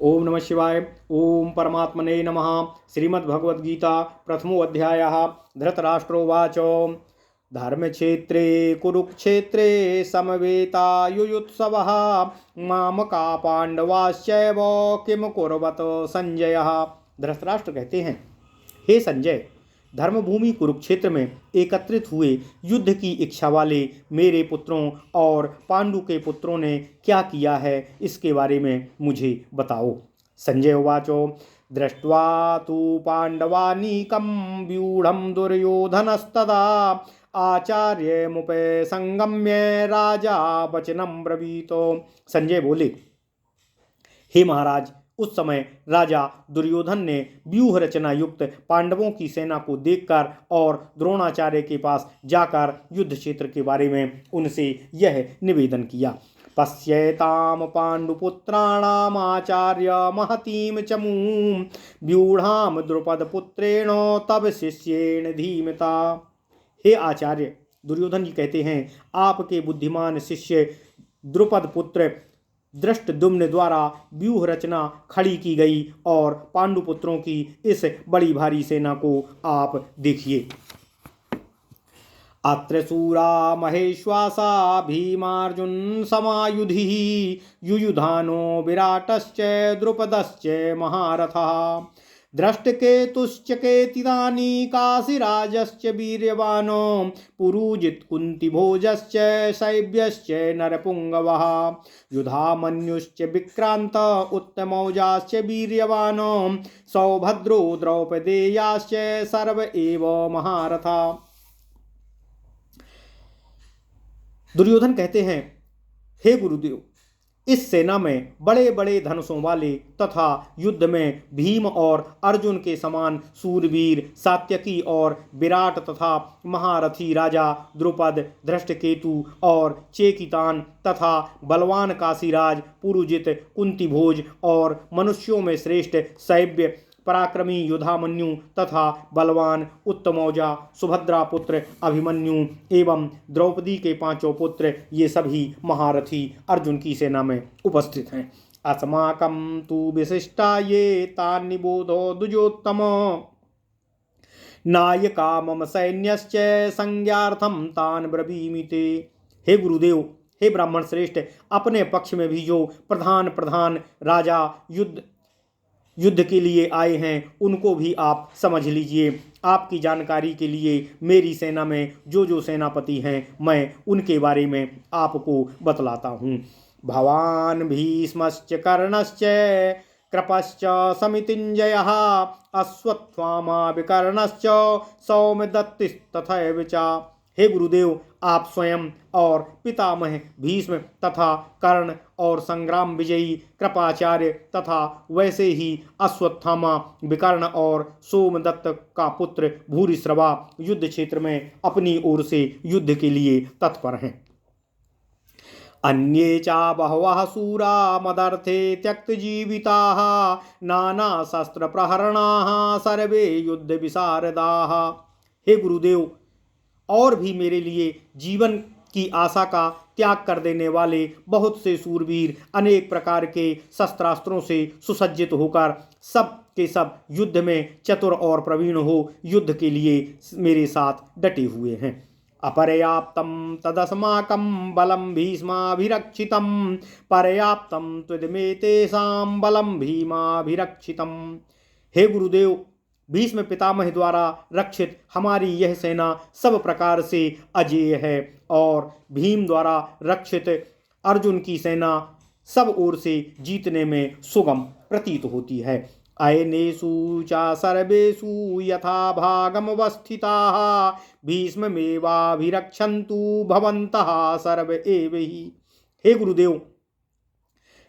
ओम नमः शिवाय। ओम परमात्मने नमः। श्रीमद्भगवद्गीता प्रथमोऽध्यायः। धृतराष्ट्रोवाच धर्मक्षेत्रे कुरुक्षेत्रे समवेतायुयुत्सवः मामका पांडवाश्चैव किम कुर्वत संजयः। धृतराष्ट्र कहते हैं, हे संजय, धर्मभूमि कुरुक्षेत्र में एकत्रित हुए युद्ध की इच्छा वाले मेरे पुत्रों और पांडु के पुत्रों ने क्या किया है, इसके बारे में मुझे बताओ। संजय उवाचो दृष्ट्वा तु पांडवानीकं व्यूढ़ं दुर्योधनस्तदा आचार्यमुपसंगम्य राजा वचनं ब्रवीतो। संजय बोले, हे महाराज, उस समय राजा दुर्योधन ने व्यूह रचना युक्त पांडवों की सेना को देखकर और द्रोणाचार्य के पास जाकर युद्ध क्षेत्र के बारे में उनसे यह निवेदन किया। पश्येताम पांडुपुत्राणाम आचार्य महतीम चमूम व्यूढ़ाम द्रुपद पुत्रेण तब शिष्येण धीमता। हे आचार्य, दुर्योधन जी कहते हैं, आपके बुद्धिमान शिष्य द्रुपद पुत्र दृष्टद्युम्न द्वारा व्यूह रचना खड़ी की गई और पांडुपुत्रों की इस बड़ी भारी सेना को आप देखिए। अत्र शूरा महेश्वासा भीमार्जुन समायुधि युयुधानो विराटश्च द्रुपदश्च महारथः दृष्टकेतुश्च केतिदानी काशीराजश्च वीर्यवानो पुरुजित कुन्तिभोजश्च शैब्यश्च नरपुंगवः युधामन्युश्च विक्रांत उत्तमौजाश्च वीर्यवानो सौभद्रो द्रौपदेयाश्च सर्व एव महारथा। दुर्योधन कहते हैं, हे गुरुदेव, इस सेना में बड़े बड़े धनुषों वाले तथा युद्ध में भीम और अर्जुन के समान सूरवीर सात्यकी और विराट तथा महारथी राजा द्रुपद, धृष्टकेतु और चेकितान तथा बलवान काशीराज पुरुजित कुंतीभोज और मनुष्यों में श्रेष्ठ शैब्य पराक्रमी युधामन्यु तथा बलवान उत्तमौजा सुभद्रा पुत्र अभिमन्यु एवं द्रौपदी के पांचों पुत्र, ये सभी महारथी अर्जुन की सेना में उपस्थित हैं। अस्माकं तु विशिष्टा ये तान्निबोधो द्विजोत्तम नायका मम सैन्यश्च संज्ञार्थम तान ब्रवीमि ते। हे गुरुदेव, हे ब्राह्मण श्रेष्ठ, अपने पक्ष में भी जो प्रधान प्रधान राजा युद्ध के लिए आए हैं, उनको भी आप समझ लीजिए। आपकी जानकारी के लिए मेरी सेना में जो जो सेनापति हैं, मैं उनके बारे में आपको बतलाता हूँ। भवान भीष्मश्च कर्णश्च कृपश्च समितिञ्जयः अश्वत्थामा विकर्णश्च सौम्यदत्तिस्तथैव च। हे गुरुदेव, आप स्वयं और पितामह भीष्म तथा कर्ण और संग्राम विजयी कृपाचार्य तथा वैसे ही अश्वत्थामा विकर्ण और सोमदत्त का पुत्र भूरिश्रवा युद्ध क्षेत्र में अपनी ओर से युद्ध के लिए तत्पर हैं। अन्ये चा बहवः शूरा मदर्थे त्यक्तजीविताः नाना शस्त्र प्रहरणाः सर्वे युद्ध विशारदाः। हे गुरुदेव, और भी मेरे लिए जीवन की आशा का त्याग कर देने वाले बहुत से सूरवीर अनेक प्रकार के शस्त्रास्त्रों से सुसज्जित होकर सब के सब युद्ध में चतुर और प्रवीण हो युद्ध के लिए मेरे साथ डटे हुए हैं। अपर्याप्तं तदस्माकं बलं भीष्माभिरक्षितं पर्याप्तं त्वमेतेषां बलं भीमाभिरक्षितं। हे गुरुदेव, भीष्म पितामह द्वारा रक्षित हमारी यह सेना सब प्रकार से अजेय है और भीम द्वारा रक्षित अर्जुन की सेना सब ओर से जीतने में सुगम प्रतीत होती है। अयनेषु च सर्वेषु यथा भागमवस्थिताः भीष्ममेवाभिरक्षन्तु भवन्तः सर्व एव हि। हे गुरुदेव,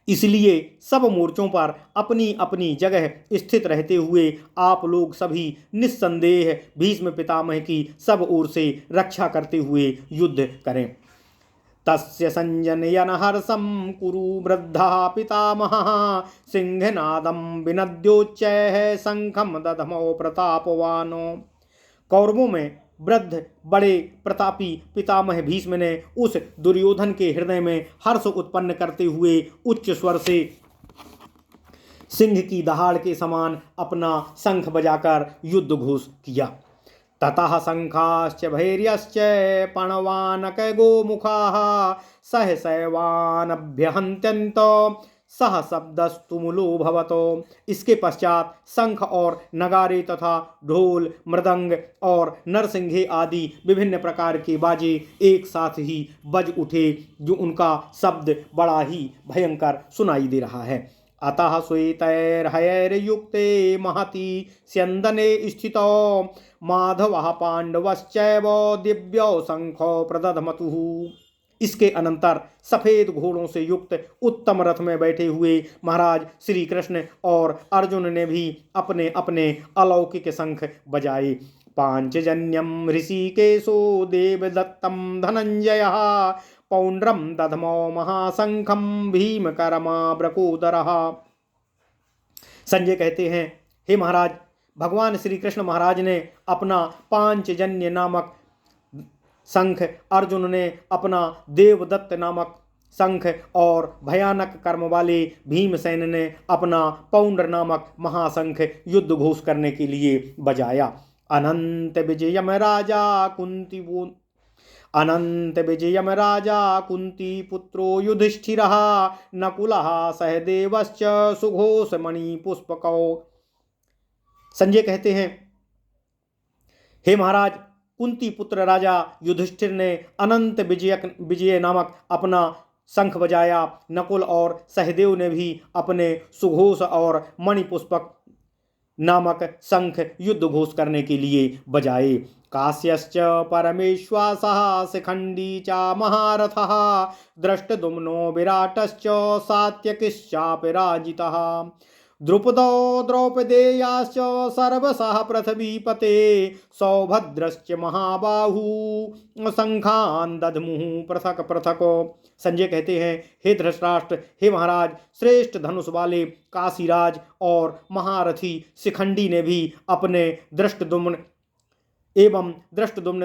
इसलिए सब मोर्चों पर अपनी अपनी जगह स्थित रहते हुए आप लोग सभी निस्संदेह भीष्म पितामह की सब ओर से रक्षा करते हुए युद्ध करें। तस्य संजनयन हर्षं कुरु वृद्धः पितामहः सिंहनादं विनद्योच्चैः शंखं दधमो प्रतापवानो। कौरवों में वृद्ध बड़े प्रतापी पितामह भीष्म ने उस दुर्योधन के हृदय में हर्ष उत्पन्न करते हुए उच्च स्वर से सिंह की दहाड़ के समान अपना शंख बजाकर युद्ध घोष किया। ततः शंखाश्च भैर्यश्च पणवानक गोमुखाः सहसैवानभ्यहन्त्यन्त सह शब्दस्तुमुलो भवतो। इसके पश्चात शंख और नगारे तथा ढोल मृदंग और नरसिंघे आदि विभिन्न प्रकार के बाजे एक साथ ही बज उठे, जो उनका शब्द बड़ा ही भयंकर सुनाई दे रहा है। अतः श्वेतैर्हयैर्युक्ते महति स्यन्दने स्थितो माधवः पांडवश्चैव दिव्यौ शंखो प्रदधमतुः। इसके अनंतर सफेद घोड़ों से युक्त उत्तम रथ में बैठे हुए महाराज श्री कृष्ण और अर्जुन ने भी अपने अपने अलौकिक शंख बजाए। पांचजन्यम ऋषिकेशो देवदत्तम धनंजयः पौंड्रम दधमो महाशंखम भीमकरमा ब्रकोदरः। संजय कहते हैं, हे महाराज, भगवान श्री कृष्ण महाराज ने अपना पांचजन्य नामक शंख, अर्जुन ने अपना देवदत्त नामक शंख और भयानक कर्म वाले भीमसेन ने अपना पौंड्र नामक महाशंख युद्ध घोष करने के लिए बजाया। अनंत विजयम राजा कुंती पुत्रो युधिष्ठिरः नकुलः सहदेवश्च सुघोष मणि पुष्पकौ। संजय कहते हैं, हे महाराज, कुंती पुत्र राजा युधिष्ठिर ने अनंत विजय नामक अपना शंख बजाया। नकुल और सहदेव ने भी अपने सुघोष और मणिपुष्पक नामक शंख युद्ध घोष करने के लिए बजाए। काश्यश्च परमेश्वासः शिखंडी च महारथः दृष्टद्युम्नो विराटश्च सात्यकिश्चापि राजितः द्रुपदो द्रौपदेयाश्च सर्वशः पृथ्वीपते सौभद्रश्च महाबाहु शंखान् दधमुः पृथक पृथक। संजय कहते हैं, हे धृतराष्ट्र, हे महाराज, श्रेष्ठ धनुष वाले काशीराज और महारथी शिखंडी ने भी अपने दृष्टद्युम्न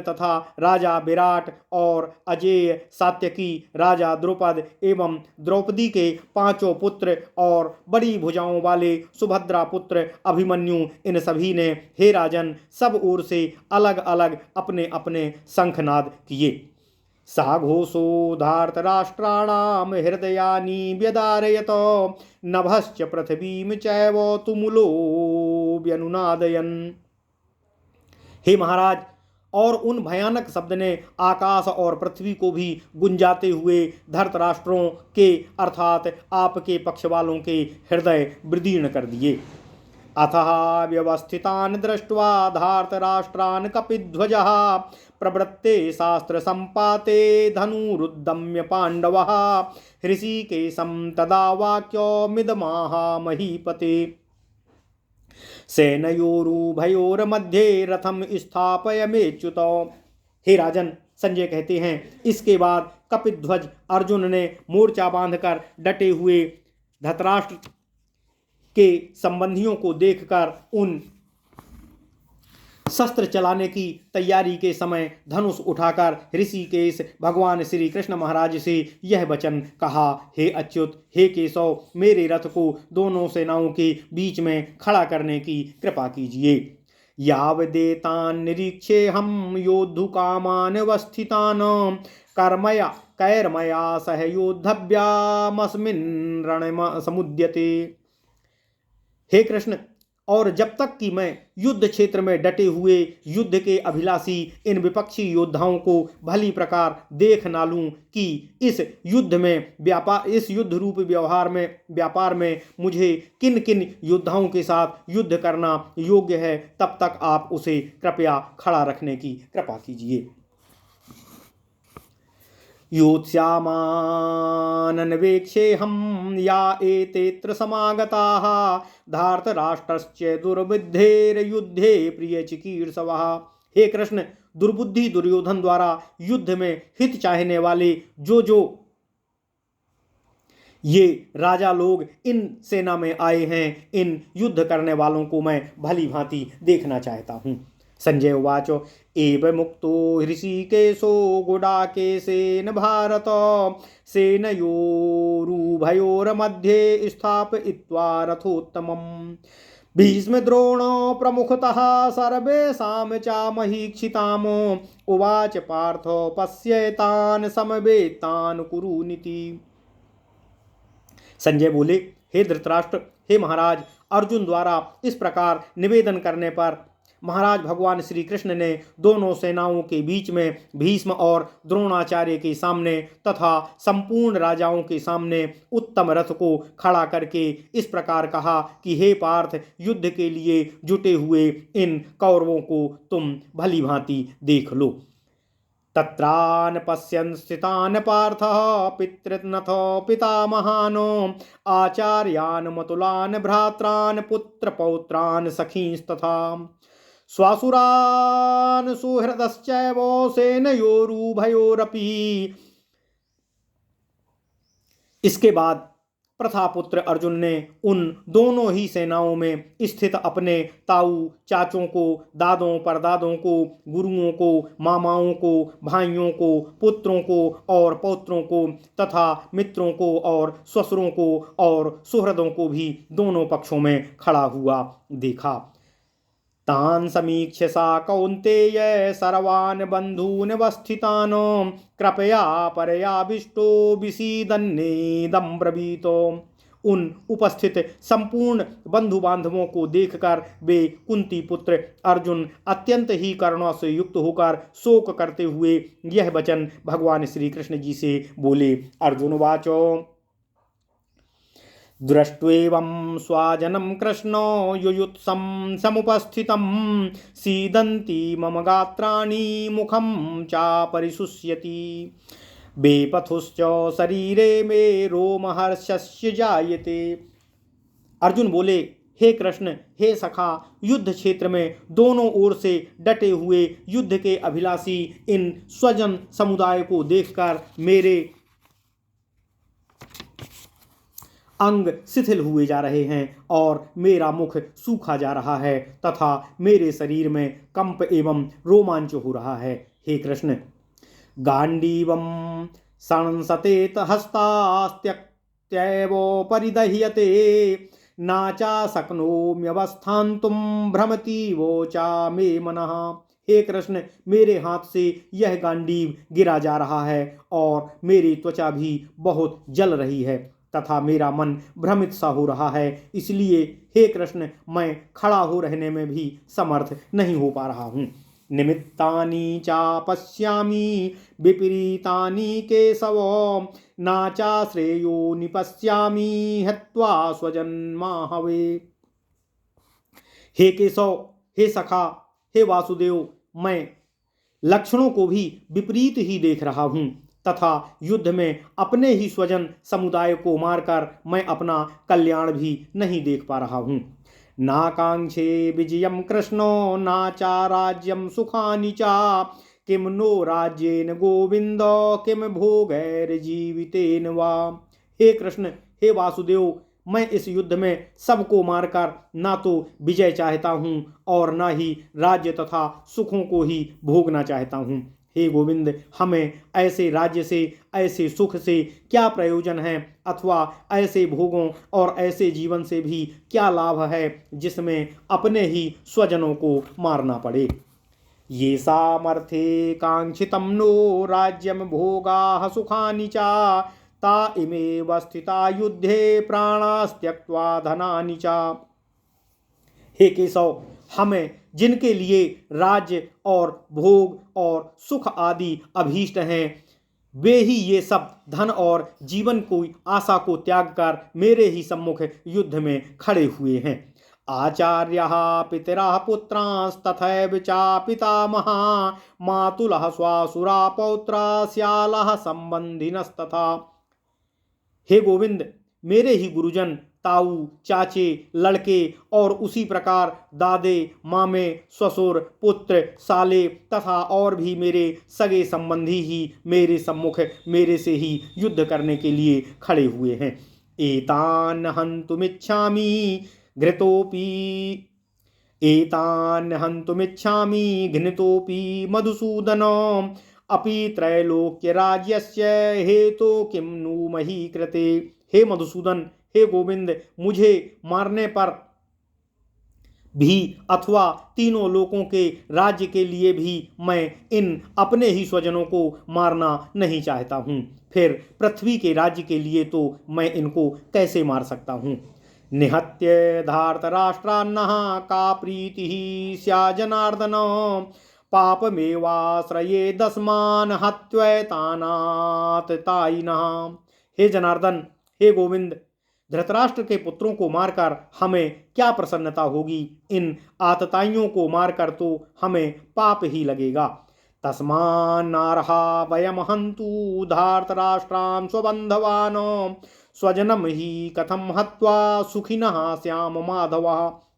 तथा राजा विराट और अजेय सात्यकी राजा द्रुपद एवं द्रौपदी के पांचों पुत्र और बड़ी भुजाओं वाले सुभद्रा पुत्र अभिमन्यु, इन सभी ने, हे राजन, सब ओर से अलग अलग अपने अपने शंखनाद किए। साघोषो धार्तराष्ट्राणां हृदयानि व्यदारयत नभश्च पृथ्वीं चैव तुमुलो व्यनुनादयन्। हे महाराज, और उन भयानक शब्द ने आकाश और पृथ्वी को भी गुंजाते हुए धर्तराष्ट्रों के अर्थात आपके पक्ष वालों के हृदय विदीर्ण कर दिए। अथः व्यवस्थितान् दृष्ट्वा धार्तराष्ट्रान् कपिध्वजः प्रवृत्ते शास्त्र संपाते धनुरुद्यम्य पांडवः ऋषिकेशं तदा वाक्यमिदमाह महीपते। सेनयोरुभयोर्मध्ये रथम स्थापयमेच्युत। हे राजन, संजय कहते हैं, इसके बाद कपिध्वज अर्जुन ने मोर्चा बांधकर डटे हुए धृतराष्ट्र के संबंधियों को देखकर उन शस्त्र चलाने की तैयारी के समय धनुष उठाकर ऋषिकेश भगवान श्री कृष्ण महाराज से यह वचन कहा, हे अच्युत, हे केशव, मेरे रथ को दोनों सेनाओं के बीच में खड़ा करने की कृपा कीजिए। यावदेतान् निरीक्षेऽहं योद्धुकामान् वस्थितान् कैर्मया सह योद्धव्यामस्मिन् रणम समुद्यते। हे कृष्ण, और जब तक कि मैं युद्ध क्षेत्र में डटे हुए युद्ध के अभिलाषी इन विपक्षी योद्धाओं को भली प्रकार देख ना लूं कि इस युद्ध रूप व्यापार में मुझे किन किन योद्धाओं के साथ युद्ध करना योग्य है, तब तक आप उसे कृपया खड़ा रखने की कृपा कीजिए। योत्स्यामानन्वेक्षेऽहं या एतेऽत्र समागताः धार्तराष्ट्रस्य दुर्बुद्धेर्युद्धे प्रियचिकीर्षवः। हे कृष्ण, दुर्बुद्धि दुर्योधन द्वारा युद्ध में हित चाहने वाले जो ये राजा लोग इन सेना में आए हैं, इन युद्ध करने वालों को मैं भली भांति देखना चाहता हूँ। संजय उवाच एव मुक्तो ऋषिकेशो गुडाकेशेन भारत सेनयोरुभयोर्मध्ये स्थापयित्वा रथोत्तमम् भीष्मद्रोण प्रमुखतः सर्वेषां चामहीक्षिताम् उवाच पार्थ पश्येतान् समवेतान् कुरुनिति। संजय बोले, हे धृतराष्ट्र, हे महाराज, अर्जुन द्वारा इस प्रकार निवेदन करने पर महाराज भगवान श्री कृष्ण ने दोनों सेनाओं के बीच में भीष्म और द्रोणाचार्य के सामने तथा संपूर्ण राजाओं के सामने उत्तम रथ को खड़ा करके इस प्रकार कहा कि हे पार्थ, युद्ध के लिए जुटे हुए इन कौरवों को तुम भली भांति देख लो। तत्रान पश्यन् स्थितान् पार्थः पितृनथ पितामहानो आचार्यान् मतुलान् भ्रात्रान् पुत्रपौत्रान् सखींस्तथा स्वासुरान् सुहृदश्चैव सेनयोरुभयोरपि। इसके बाद प्रथापुत्र अर्जुन ने उन दोनों ही सेनाओं में स्थित अपने ताऊ चाचों को, दादों परदादों को, गुरुओं को, मामाओं को, भाइयों को, पुत्रों को और पौत्रों को तथा मित्रों को और ससुरों को और सुहृदों को भी दोनों पक्षों में खड़ा हुआ देखा। तान् समीक्ष्य सा कौन्तेय सर्वान् बन्धून् वस्थितान् कृपया परयाविष्टो विसीदन्नेदं ब्रवीतो। उन उपस्थित संपूर्ण बंधु बांधवों को देखकर वे कुंती पुत्र अर्जुन अत्यंत ही करुणा से युक्त होकर शोक करते हुए यह वचन भगवान श्री कृष्ण जी से बोले। अर्जुन वाचो दृष्ट्वेवं स्वाजनं कृष्णो युयुत्सं समुपस्थितं सीदन्ति मम गात्राणि मुखं चापरिशुष्यति बेपथुश्च शरीरे मे रोमहर्षस्य जायते। अर्जुन बोले, हे कृष्ण, हे सखा, युद्ध क्षेत्र में दोनों ओर से डटे हुए युद्ध के अभिलाषी इन स्वजन समुदाय को देखकर मेरे अंग शिथिल हुए जा रहे हैं और मेरा मुख सूखा जा रहा है तथा मेरे शरीर में कंप एवं रोमांच हो रहा है। हे कृष्ण, गांडीवं संसतेत हस्तास्त्यक्त्यैव परिदह्यते नाचा शक्नोम्यवस्थान्तुं भ्रमतीवोचा मे मनः। हे कृष्ण, मेरे हाथ से यह गांडीव गिरा जा रहा है और मेरी त्वचा भी बहुत जल रही है तथा मेरा मन भ्रमित सा हो रहा है। इसलिए हे कृष्ण, मैं खड़ा हो रहने में भी समर्थ नहीं हो पा रहा हूँ। निमित्तानि चापश्यामि विपरीतानि केशव नाचा श्रेयो निपश्यामि हत्वा स्वजन्माहवे। हे केशव, हे सखा, हे वासुदेव, मैं लक्षणों को भी विपरीत ही देख रहा हूँ तथा युद्ध में अपने ही स्वजन समुदाय को मारकर मैं अपना कल्याण भी नहीं देख पा रहा हूँ। नाकांक्षे विजयम कृष्णो नाचा राज्यम सुखानि चा किम नो राज्येन गोविंद किम भोगैर्जीवितेन वा। हे कृष्ण, हे वासुदेव, मैं इस युद्ध में सबको मारकर ना तो विजय चाहता हूँ और ना ही राज्य तथा सुखों को ही भोगना चाहता हूँ। हे गोविंद, हमें ऐसे राज्य से, ऐसे सुख से क्या प्रयोजन है अथवा ऐसे भोगों और ऐसे जीवन से भी क्या लाभ है जिसमें अपने ही स्वजनों को मारना पड़े। ये सामर्थ्ये कांक्षितं नो राज्यम भोगाः सुखानि चा ता इमेव स्थिता युद्धे प्राणास्त्यक्त्वा धनानि चा। हे केशव, हमें जिनके लिए राज्य और भोग और सुख आदि अभीष्ट हैं, वे ही ये सब धन और जीवन की आशा को त्याग कर मेरे ही सम्मुख युद्ध में खड़े हुए हैं। आचार्यः पितरः पुत्रांस्तथैव चा पितामहा मातुलः स्वासुरा पौत्रा श्यालः संबंधिनस्तथा। हे गोविंद, मेरे ही गुरुजन, ताऊ, चाचे, लड़के और उसी प्रकार दादे, मामे, ससुर, पुत्र, साले तथा और भी मेरे सगे संबंधी ही मेरे सम्मुख मेरे से ही युद्ध करने के लिए खड़े हुए हैं। एतान हन्तुमिच्छामि घृतोपि एतान् हन्तुमिच्छामि घ्नितोऽपि मधुसूदन अपि त्रैलोक्य राज्यस्य हेतो किं नु मही कृते। हे मधुसूदन, हे गोविंद, मुझे मारने पर भी अथवा तीनों लोकों के राज्य के लिए भी मैं इन अपने ही स्वजनों को मारना नहीं चाहता हूँ। फिर पृथ्वी के राज्य के लिए तो मैं इनको कैसे मार सकता हूँ। निहत्य धार्तराष्ट्रान्नः का प्रीति स्या जनार्दन पापमेवाश्रये दस्मान हत्वैतानात तायिनः। हे जनार्दन, हे गोविंद, धृतराष्ट्र के पुत्रों को मारकर हमें क्या प्रसन्नता होगी। इन आतताइयों को मारकर तो हमें पाप ही लगेगा। तस्मान्नार्हा वयम हन्तु धार्तराष्ट्रान् स्वबन्धवान् स्वजनम ही कथम हत्वा सुखिनः श्याम माधव।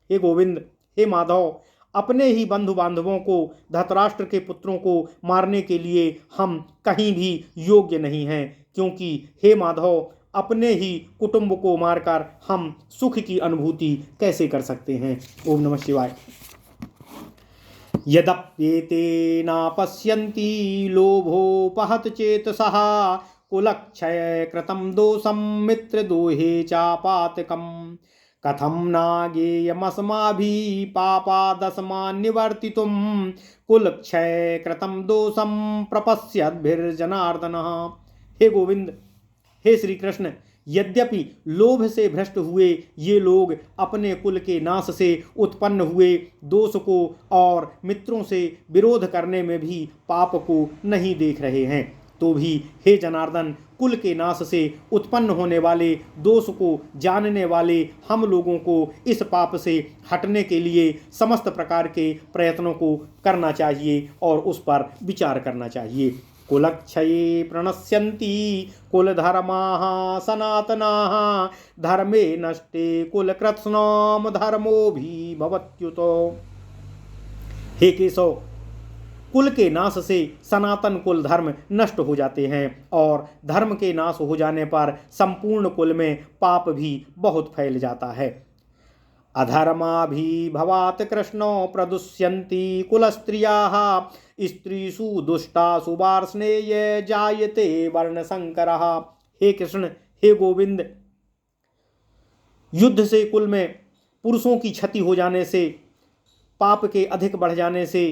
हे गोविंद, हे माधव, अपने ही बंधु बांधवों को, धृतराष्ट्र के पुत्रों को मारने के लिए हम कहीं भी योग्य नहीं हैं, क्योंकि हे माधव, अपने ही कुटुंब को मारकर हम सुख की अनुभूति कैसे कर सकते हैं। ओम नमः शिवाय। यद्येते नापश्यन्ति लोभोपहत चेतसः कुलक्षय कृतं दोषं मित्रदोहे चापातकम् कथं नागेयमस्माभिः पापादस्मान्निवर्तितुं कुलक्षय कृतं दोषं प्रपश्यद्भिर्जनार्दनः। हे गोविंद, हे श्री कृष्ण, यद्यपि लोभ से भ्रष्ट हुए ये लोग अपने कुल के नाश से उत्पन्न हुए दोष को और मित्रों से विरोध करने में भी पाप को नहीं देख रहे हैं, तो भी हे जनार्दन, कुल के नाश से उत्पन्न होने वाले दोष को जानने वाले हम लोगों को इस पाप से हटने के लिए समस्त प्रकार के प्रयत्नों को करना चाहिए और उस पर विचार करना चाहिए। कुलक्षये प्रणश्यन्ति कुलधर्माः सनातनाः धर्मे नष्टे कुलकृत्स्नाम धर्मो भी भवत्युतो। हे केशव, कुल के नाश से सनातन कुल धर्म नष्ट हो जाते हैं और धर्म के नाश हो जाने पर संपूर्ण कुल में पाप भी बहुत फैल जाता है। अधर्माभिभवात् कृष्णो प्रदुष्यन्ति कुलस्त्रियाः स्त्रीषु दुष्टासु वार्ष्णेय जायते वर्णशंकरः। हे कृष्ण, हे गोविंद, युद्ध से कुल में पुरुषों की क्षति हो जाने से, पाप के अधिक बढ़ जाने से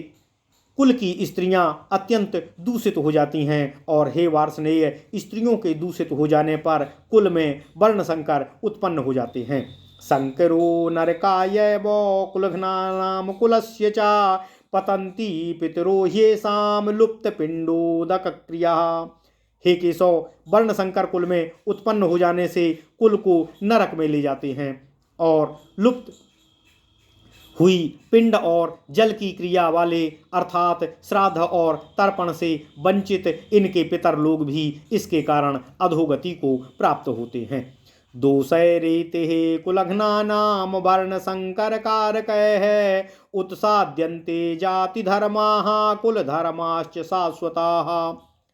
कुल की स्त्रियां अत्यंत दूषित हो जाती हैं और हे वार्ष्णेय, स्त्रियों के दूषित हो जाने पर कुल में वर्णशंकर उत्पन्न हो जाते हैं। शंकरो नरकाय वो कुलघ्नानाम कुलस्य च पतंती पितरो ह्येषां लुप्त पिंडोदक क्रिया। हे केशव, वर्णशंकर कुल में उत्पन्न हो जाने से कुल को नरक में ले जाते हैं और लुप्त हुई पिंड और जल की क्रिया वाले अर्थात श्राद्ध और तर्पण से वंचित इनके पितर लोग भी इसके कारण अधोगति को प्राप्त होते हैं। दोषैरेते कुलघ्नानाम वर्ण संकर कारकैः उत्साद्यन्ते जाति धर्माः कुल धर्माश्च शाश्वताः।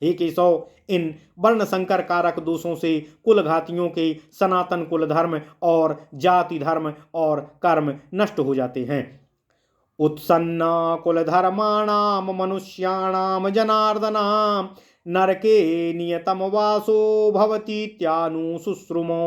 हे केशव, इन वर्ण संकर कारक दोषों से कुलघातियों के सनातन कुल धर्म और जाति धर्म और कर्म नष्ट हो जाते हैं। उत्सन्न कुल धर्माणाम मनुष्याणाम जनार्दनाम नरके नियतम वासो भवतीत्यानुशुश्रुमो।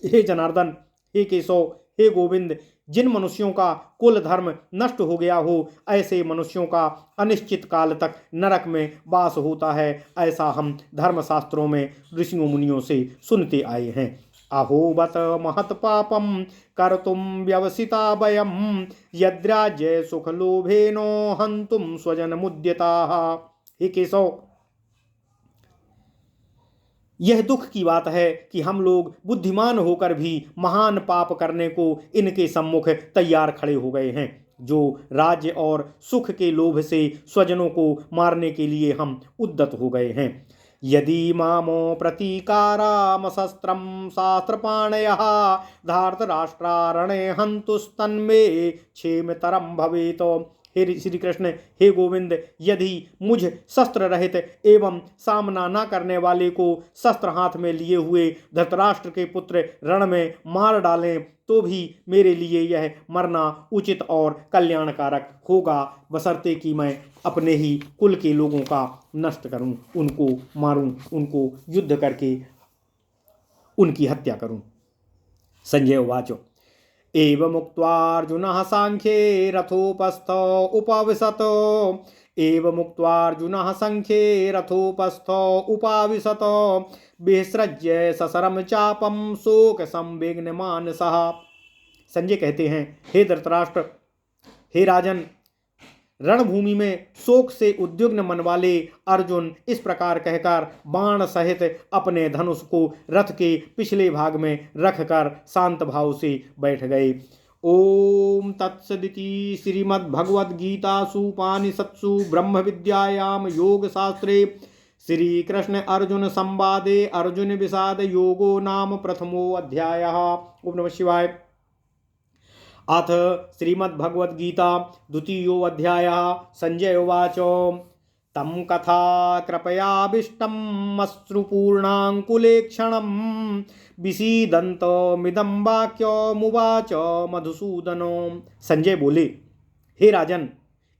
हे जनार्दन, हे केशव, हे गोविंद, जिन मनुष्यों का कुल धर्म नष्ट हो गया हो ऐसे मनुष्यों का अनिश्चित काल तक नरक में वास होता है, ऐसा हम धर्मशास्त्रों में ऋषियों मुनियों से सुनते आए हैं। अहोबत महत पापम कर्तुम व्यवसिता वयम यद्राज्य सुख लोभेनो हंतुम स्वजन मुद्यताः। हे केशव, यह दुख की बात है कि हम लोग बुद्धिमान होकर भी महान पाप करने को इनके सम्मुख तैयार खड़े हो गए हैं, जो राज्य और सुख के लोभ से स्वजनों को मारने के लिए हम उद्यत हो गए हैं। यदि मामो प्रतीकारामशस्त्रं शास्त्रपाणयः धार्तराष्ट्रारणे हन्तुस्तन्मे क्षेमतरं भवेत्। हे श्री कृष्ण, हे गोविंद, यदि मुझ शस्त्र रहित एवं सामना न करने वाले को शस्त्र हाथ में लिए हुए धृतराष्ट्र के पुत्र रण में मार डालें तो भी मेरे लिए यह मरना उचित और कल्याणकारक होगा, बशर्ते कि मैं अपने ही कुल के लोगों का नष्ट करूं, उनको मारूं, उनको युद्ध करके उनकी हत्या करूं। संजय उवाच एवमुक्त्वार्जुनः सांख्ये रथोपस्थ उपाविशत एवमुक्त्वार्जुनः सांख्ये रथोपस्थ उपाविशत विसृज्य ससरम चापम शोक संविघ्न मानसः। संजय कहते हैं, हे धृतराष्ट्र, हे राजन, रणभूमि में शोक से उद्विग्न मन वाले अर्जुन इस प्रकार कहकर बाण सहित अपने धनुष को रथ के पिछले भाग में रखकर शांत भाव से बैठ गए। ओम तत्सदिति श्रीमद्भगवद्गीतासु उपनिषत्सु ब्रह्म विद्यायाम योग शास्त्रे श्री कृष्ण अर्जुन संवादे अर्जुन विषाद योगो नाम प्रथमो अध्यायः। ओम नमः शिवाय। अथ श्रीमद्भगवद्गीता द्वितीयो अध्यायः। संजय उवाच तं कथा कृपयाभीष्टम् अश्रुपूर्णाङ्कुलेक्षणं विषीदन्तमिदं वाक्यमुवाच मधुसूदनो। संजय बोले, हे राजन,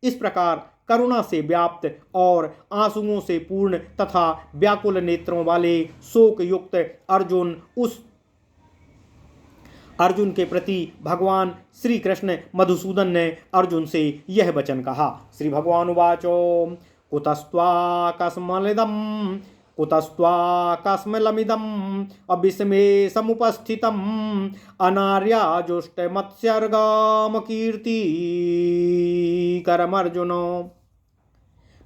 इस प्रकार करुणा से व्याप्त और आंसुओं से पूर्ण तथा व्याकुल नेत्रों वाले शोक युक्त अर्जुन के प्रति भगवान श्री कृष्ण मधुसूदन ने अर्जुन से यह वचन कहा। श्री भगवान उवाचो कुतस्त्वाकस्मलमिदम् अविस्मे समुपस्थितम् अनार्याजुष्टमत्सर्गाम कीर्तिकरमर्जुनो।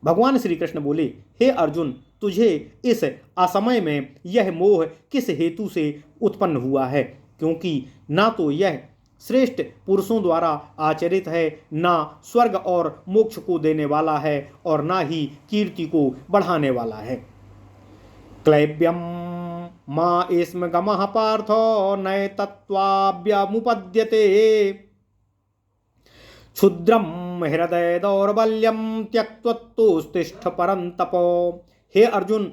भगवान श्री कृष्ण बोले, हे अर्जुन, तुझे इस असमय में यह मोह किस हेतु से उत्पन्न हुआ है? क्योंकि ना तो यह श्रेष्ठ पुरुषों द्वारा आचरित है, ना स्वर्ग और मोक्ष को देने वाला है, और ना ही कीर्ति को बढ़ाने वाला है। क्लैब्यम मा इस्म गमः पार्थो नय तत्वाभ्यमुपद्यते क्षुद्रम हृदय दौर्बल्यम त्यक्त्वोत्तिष्ठ परंतपो। हे अर्जुन,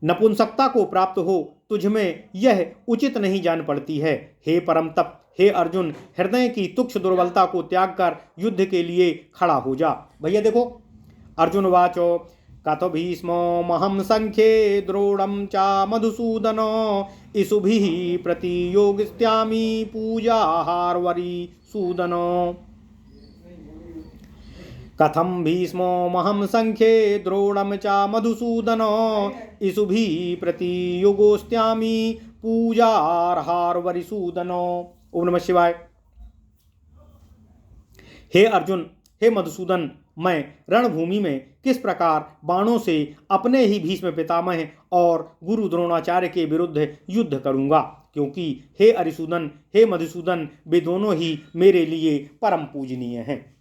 नपुंसकता को प्राप्त हो तुझमें यह उचित नहीं जान पड़ती है। हे परम तप, हे अर्जुन, हृदय की तुक्ष दुर्बलता को त्याग कर युद्ध के लिए खड़ा हो जा। भैया देखो, अर्जुन वाचो कथ भीष्मो महम संख्ये द्रोणम चा मधुसूदनो इसुभिः प्रतियोगिस्त्यामि पूजाहारवरी सूदनो। कथम भीष्मो महम संख्ये द्रोणम चा मधुसूदनो इसुभिः प्रतियोगोस्त्यामि पूजाहारवरिसूदनो। ओम नमः शिवाय। हे अर्जुन, हे मधुसूदन, मैं रणभूमि में किस प्रकार बाणों से अपने ही भीष्म पितामह और गुरु द्रोणाचार्य के विरुद्ध युद्ध करूंगा? क्योंकि हे अरिसूदन, हे मधुसूदन, वे दोनों ही मेरे लिए परम पूजनीय हैं।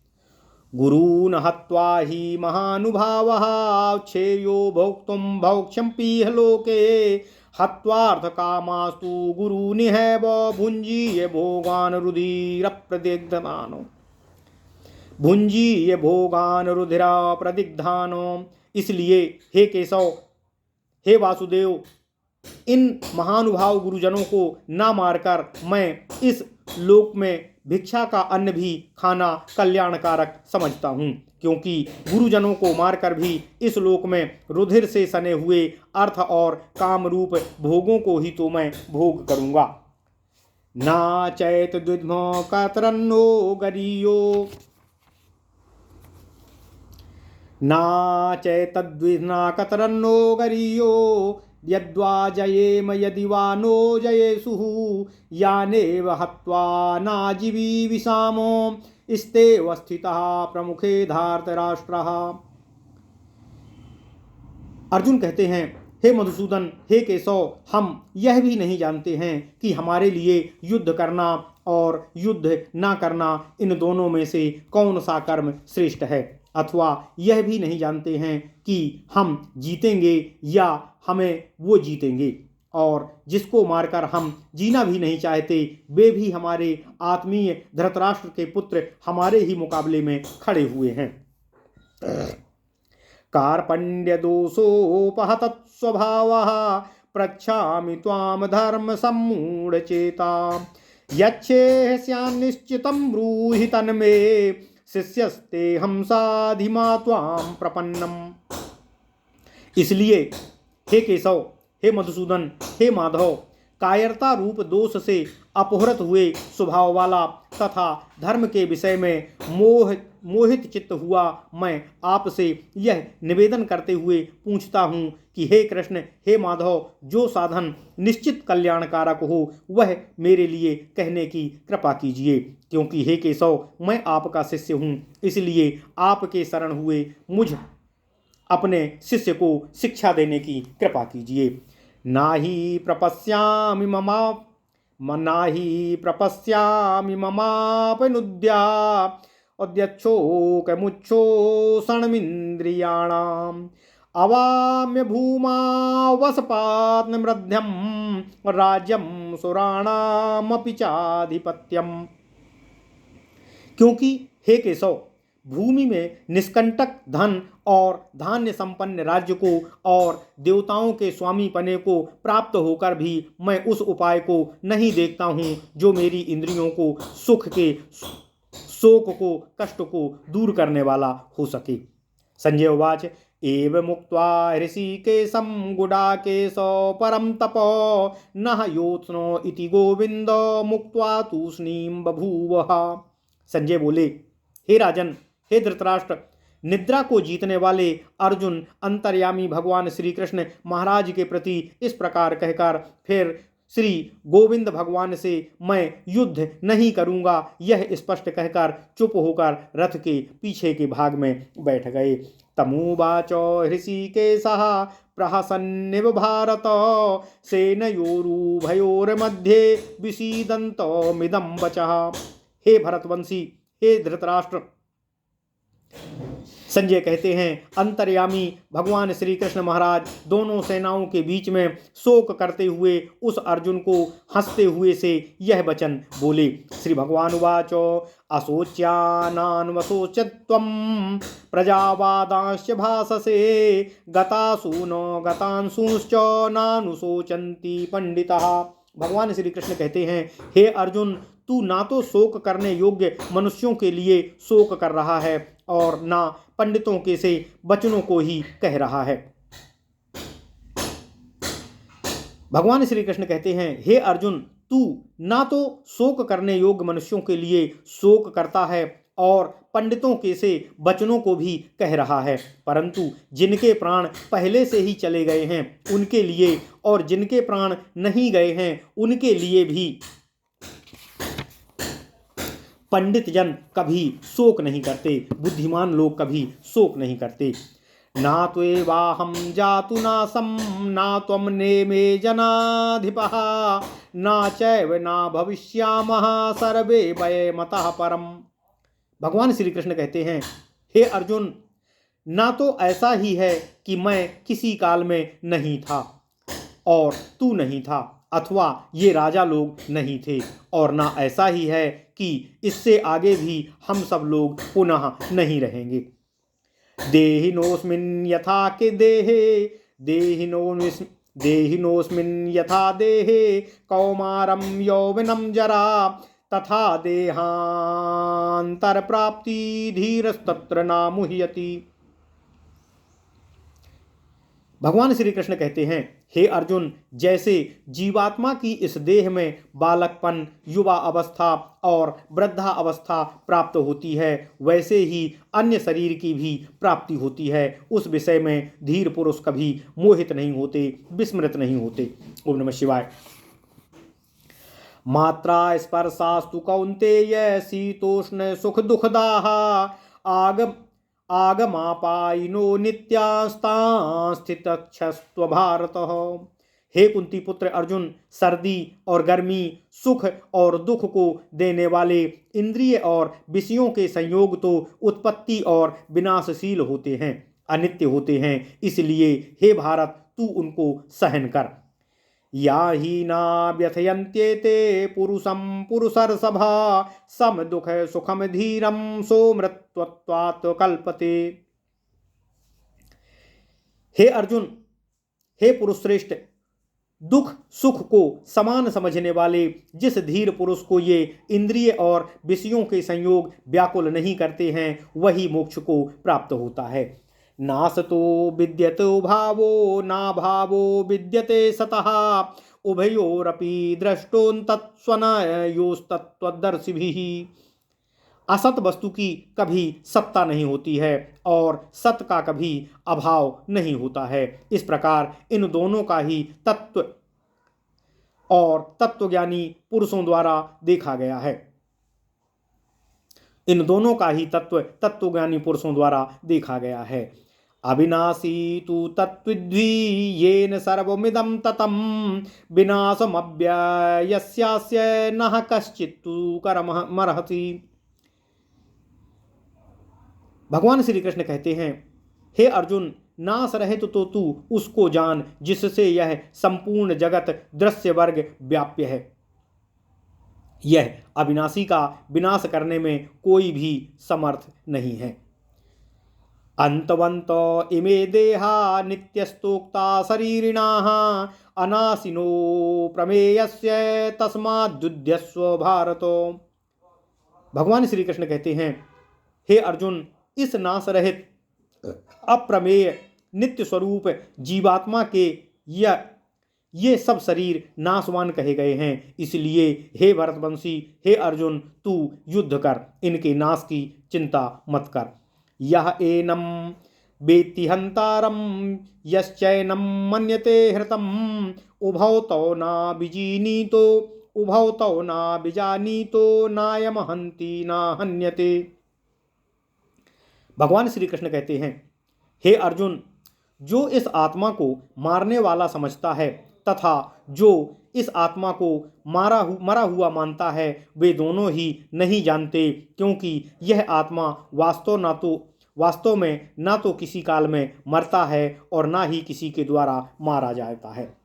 गुरून् हत्वा हि महानुभावः क्षेयो भोक्तुं भोक्ष्यम्पीह लोके हत्वार्थकामास्तु गुरूनिहैव भुञ्जीय भोगान् रुधिरप्रदिग्धानो। भुञ्जीय भोगान् रुधिरप्रदिग्धानो। इसलिए हे केशव, हे वासुदेव, इन महानुभाव गुरुजनों को ना मारकर मैं इस लोक में भिक्षा का अन्न भी खाना कल्याणकारक समझता हूँ, क्योंकि गुरुजनों को मारकर भी इस लोक में रुधिर से सने हुए अर्थ और काम रूप भोगों को ही तो मैं भोग करूँगा। ना चैत द्विध्मो कतरन्नो गरीयो ना चैतद्विध्ना कतरन्नो गरीयो यद्वा जयेम यदि वा नो जयेसुः यानेव हत्वा नाजीविषामो इस्तेव स्थितः प्रमुखे धार्तराष्ट्रः। अर्जुन कहते हैं, हे मधुसूदन, हे केशव, हम यह भी नहीं जानते हैं कि हमारे लिए युद्ध करना और युद्ध ना करना, इन दोनों में से कौन सा कर्म श्रेष्ठ है, अथवा यह भी नहीं जानते हैं कि हम जीतेंगे या हमें वो जीतेंगे। और जिसको मारकर हम जीना भी नहीं चाहते, वे भी हमारे आत्मीय धृतराष्ट्र के पुत्र हमारे ही मुकाबले में खड़े हुए हैं। कार्पण्य दोषोपहत स्वभावः प्रच्छामि त्वां धर्म सम्मूढ़ चेता यच्छेस्यान्निश्चितं ब्रूहि तन्मे शिष्यस्ते हम साधिमा त्वां प्रपन्नम। इसलिए हे केशव, हे मधुसूदन, हे माधव, कायरता रूप दोष से अपहृत हुए स्वभाव वाला तथा धर्म के विषय में मोहित चित्त हुआ मैं आपसे यह निवेदन करते हुए पूछता हूँ कि हे कृष्ण, हे माधव, जो साधन निश्चित कल्याणकारक हो वह मेरे लिए कहने की कृपा कीजिए, क्योंकि हे केशव, मैं आपका शिष्य हूँ, इसलिए आपके शरण हुए मुझ अपने शिष्य को शिक्षा देने की कृपा कीजिए। नाहि प्रपश्यामि ममापनुद्या अद्यच्छोकमुच्छोषणमिन्द्रियाणाम् अवाम्य भूमा वसपात्मृध्यं राज्यं सुराणामपि चाधिपत्यम। क्योंकि हे केशव, भूमि में निष्कंटक धन और धान्य संपन्न राज्य को और देवताओं के स्वामी पने को प्राप्त होकर भी मैं उस उपाय को नहीं देखता हूँ जो मेरी इंद्रियों को सुख के शोक को कष्ट को दूर करने वाला हो सके। संजय उवाच एव मुक्त्वा ऋषिकेशं गुडाकेशो परं तपो नः योत्स्नो इति गोविंद मुक्त्वा तूष्णीं बभूवः। संजय बोले, हे राजन, हे धृतराष्ट्र, निद्रा को जीतने वाले अर्जुन अंतर्यामी भगवान श्री कृष्ण महाराज के प्रति इस प्रकार कहकर फिर श्री गोविंद भगवान से मैं युद्ध नहीं करूंगा यह स्पष्ट कहकर चुप होकर रथ के पीछे के भाग में बैठ गए। तमुवाचो ऋषिकेशः प्रहसन्निव भारत सेनयोरुभयोर्मध्ये विषीदन्तमिदं वचः। हे भरतवंशी, हे धृतराष्ट्र, संजय कहते हैं, अंतर्यामी भगवान श्री कृष्ण महाराज दोनों सेनाओं के बीच में शोक करते हुए उस अर्जुन को हंसते हुए से यह वचन बोले। श्री भगवान उवाचो असोच्यानान्वसोचत्वं प्रजावादांश्च भाससे गतासु न गतांशुश्च नानुशोचन्ति पंडितः। भगवान श्री कृष्ण कहते हैं, हे अर्जुन, तू ना तो शोक करने योग्य मनुष्यों के लिए शोक कर रहा है और ना पंडितों के से वचनों को ही कह रहा है। भगवान श्री कृष्ण कहते हैं, हे अर्जुन, तू ना तो शोक करने योग्य मनुष्यों के लिए शोक करता है और पंडितों के से वचनों को भी कह रहा है, परंतु जिनके प्राण पहले से ही चले गए हैं उनके लिए और जिनके प्राण नहीं गए हैं उनके लिए भी पंडित जन कभी शोक नहीं करते, बुद्धिमान लोग कभी शोक नहीं करते। ना त्वेवाहं जातु नासं ना त्वं नेमे जनाधिपः ना चैव ना भविष्यामः सर्वे वयमतः परम। भगवान श्री कृष्ण कहते हैं, हे अर्जुन, ना तो ऐसा ही है कि मैं किसी काल में नहीं था और तू नहीं था, अथवा ये राजा लोग नहीं थे, और ना ऐसा ही है कि इससे आगे भी हम सब लोग पुनः नहीं रहेंगे। देहिनोस्मिन् यथा के देहिनोस्मिन् यथा देहे कौमारं यौवनं जरा तथा देहांतर प्राप्ति धीरस्तत्र ना मुह्यति। भगवान श्री कृष्ण कहते हैं, हे अर्जुन, जैसे जीवात्मा की इस देह में बालकपन, युवा अवस्था और वृद्धा अवस्था प्राप्त होती है, वैसे ही अन्य शरीर की भी प्राप्ति होती है। उस विषय में धीर पुरुष कभी मोहित नहीं होते, विस्मृत नहीं होते। ओम नमः शिवाय। मात्रा स्पर्शास्तु कौन्तेय शीतोष्ण सुख दुखदाः आगमापायिनो नित्यास्तांस्थितक्षस्त्व भारतः। हे कुंती पुत्र अर्जुन, सर्दी और गर्मी, सुख और दुख को देने वाले इंद्रिय और विषयों के संयोग तो उत्पत्ति और विनाशशील होते हैं, अनित्य होते हैं, इसलिए हे भारत, तू उनको सहन कर। या ही ना व्यथयन्त्येते पुरुषं पुरुषर्षभा सम दुख सुखम धीरम सो मृत्वत्वात् कल्पते। हे अर्जुन, हे पुरुष श्रेष्ठ, दुख सुख को समान समझने वाले जिस धीर पुरुष को ये इंद्रिय और विषयों के संयोग व्याकुल नहीं करते हैं, वही मोक्ष को प्राप्त होता है। नासतो विद्यते भावो ना भावो विद्यते सतः उभयोरपि दृष्टोन्तत्स्वनयोस्तत्त्वदर्शिभिः। असत वस्तु की कभी सत्ता नहीं होती है और सत का कभी अभाव नहीं होता है। इस प्रकार इन दोनों का ही तत्व और तत्वज्ञानी पुरुषों द्वारा देखा गया है। इन दोनों का ही तत्वज्ञानी पुरुषों द्वारा देखा गया है। अविनाशी तु तत्विद्वी येन सर्वमिदं ततं विनाशमव्ययस्यास्य नः कश्चित्तु कर्ममर्हति। भगवान श्री कृष्ण कहते हैं, हे अर्जुन, नाश रहित तो तू उसको जान जिससे यह संपूर्ण जगत दृश्य वर्ग व्याप्य है। यह अविनाशी का विनाश करने में कोई भी समर्थ नहीं है। अंतवंत इमे देहा नित्यस्तोक्ता शरीरिणाः अनाशिनो प्रमेयस्य तस्माद्युध्यस्व भारतो। भगवान श्री कृष्ण कहते हैं, हे अर्जुन, इस नाश रहित अप्रमेय नित्य स्वरूप जीवात्मा के ये सब शरीर नाशवान कहे गए हैं। इसलिए हे भरतवंशी, हे अर्जुन, तू युद्ध कर, इनके नाश की चिंता मत कर। यह एनम वेत्ति हंतारम यश्चैनम मन्यते हृतम उभौ तौ ना विजीनीतो उभौ तौ ना विजानीतो नायम हंति ना हन्यते। भगवान श्री कृष्ण कहते हैं, हे अर्जुन, जो इस आत्मा को मारने वाला समझता है तथा जो इस आत्मा को मरा हुआ मानता है, वे दोनों ही नहीं जानते, क्योंकि यह आत्मा वास्तव में ना तो किसी काल में मरता है और ना ही किसी के द्वारा मारा जाता है।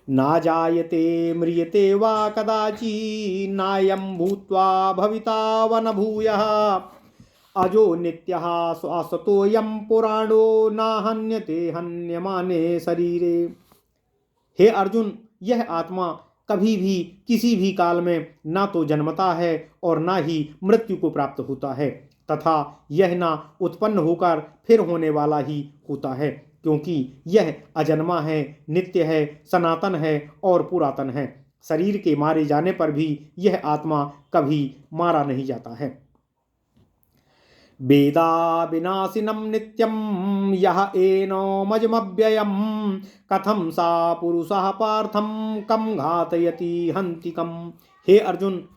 ना जायते म्रियते वा कदाचि नायं भूत्वा भविता वन भूयः अजो नित्यः शाश्वतोऽयं पुराणो ना हन्यते हन्यमाने शरीरे। हे अर्जुन, यह आत्मा कभी भी किसी भी काल में ना तो जन्मता है और ना ही मृत्यु को प्राप्त होता है, तथा यह ना उत्पन्न होकर फिर होने वाला ही होता है, क्योंकि यह अजन्मा है, नित्य है, सनातन है और पुरातन है। शरीर के मारे जाने पर भी यह आत्मा कभी मारा नहीं जाता है। वेदा विनाशिनं नित्यं यः एनमजमव्ययं कथं सा पुरुषः पार्थं कं घातयति हन्ति कं। हे अर्जुन,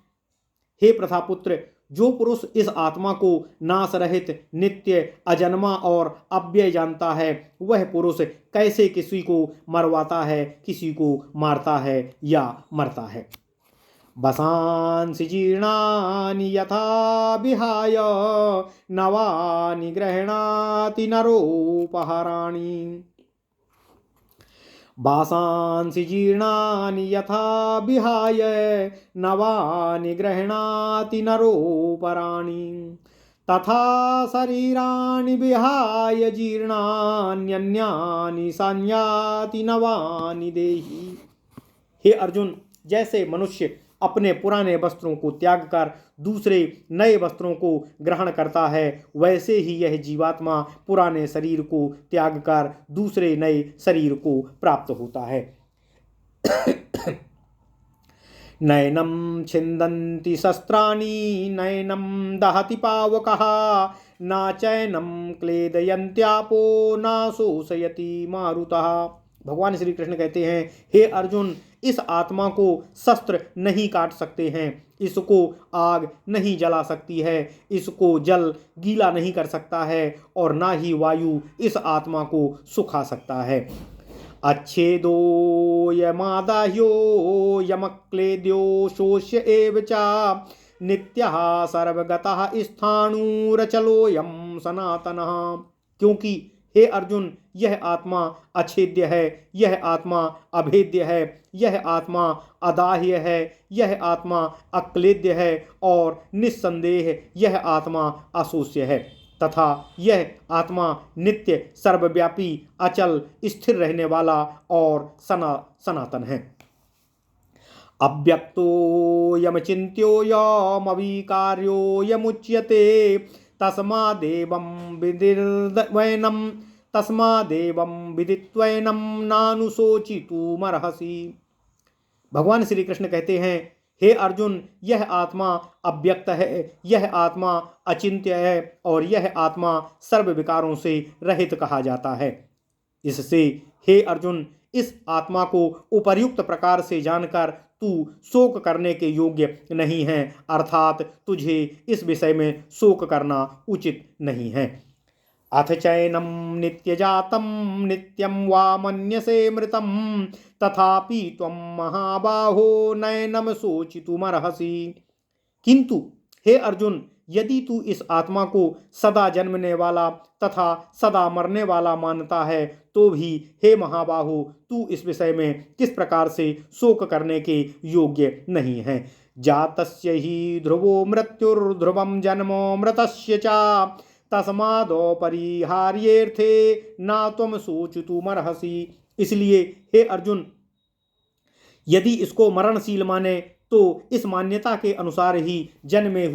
हे प्रथापुत्र, जो पुरुष इस आत्मा को नाश रहित, नित्य, अजन्मा और अव्यय जानता है, वह पुरुष कैसे किसी को मरवाता है, किसी को मारता है या मरता है। वसांसि जीर्णानि यथा विहाय नवानि गृह्णाति नरोपहराणि। वासांसि जीर्णानि यथा विहाय नवानि गृह्णाति नरोपहराणि तथा शरीराणि विहाय जीर्णान्यन्यानि संयाति नवानि देहि। हे अर्जुन, जैसे मनुष्य अपने पुराने वस्त्रों को त्याग कर दूसरे नए वस्त्रों को ग्रहण करता है, वैसे ही यह जीवात्मा पुराने शरीर को त्याग कर दूसरे नए शरीर को प्राप्त होता है। नैनं छिन्दन्ति शस्त्राणि नैनं दहति पावकः न चैनं क्लेदयन्त्यापो न शोषयति मारुतः। भगवान श्री कृष्ण कहते हैं, हे अर्जुन, इस आत्मा को शस्त्र नहीं काट सकते हैं, इसको आग नहीं जला सकती है, इसको जल गीला नहीं कर सकता है और ना ही वायु इस आत्मा को सुखा सकता है। अच्छेदो यमादाह्यो यमक्लेद्यो शोष्य एव च नित्यः सर्वगतः स्थाणुरचलोऽयं सनातनः। क्योंकि हे अर्जुन, यह आत्मा अछेद्य है, यह आत्मा अभेद्य है, यह आत्मा अदाह्य है, यह आत्मा अक्लेद्य है और निस्संदेह यह आत्मा अशोष्य है तथा यह आत्मा नित्य, सर्वव्यापी, अचल, स्थिर रहने वाला और सनातन है। अव्यक्तोऽयमचिन्त्योऽयमविकार्योऽयमुच्यते तस्मादेवं विदित्वैनं नानुशोचितुमर्हसि। भगवान श्री कृष्ण कहते हैं, हे अर्जुन, यह आत्मा अव्यक्त है, यह आत्मा अचिंत्य है और यह आत्मा सर्व विकारों से रहित कहा जाता है। इससे हे अर्जुन, इस आत्मा को उपर्युक्त प्रकार से जानकर तू शोक करने के योग्य नहीं है, अर्थात तुझे इस विषय में शोक करना उचित नहीं है। अथ चैनं नित्यजातं नित्यं वा मन्यसे मृतं तथापि त्वं महाबाहो नैनं शोचितुमर्हसि। किंतु हे अर्जुन, यदि तू इस आत्मा को सदा जन्मने वाला तथा सदा मरने वाला मानता है तो भी हे महाबाहो, तू इस विषय में किस प्रकार से शोक करने के योग्य नहीं है। जातस्य ही ध्रुवो मृत्युर्ध्रुवं जन्मो मृतस्य च तस्मादोपरिहार्येऽर्थे न त्वं शोचितुमर्हसि। इसलिए हे अर्जुन, यदि इसको मरणशील माने तो इस मान्यता के अनुसार ही जन्मे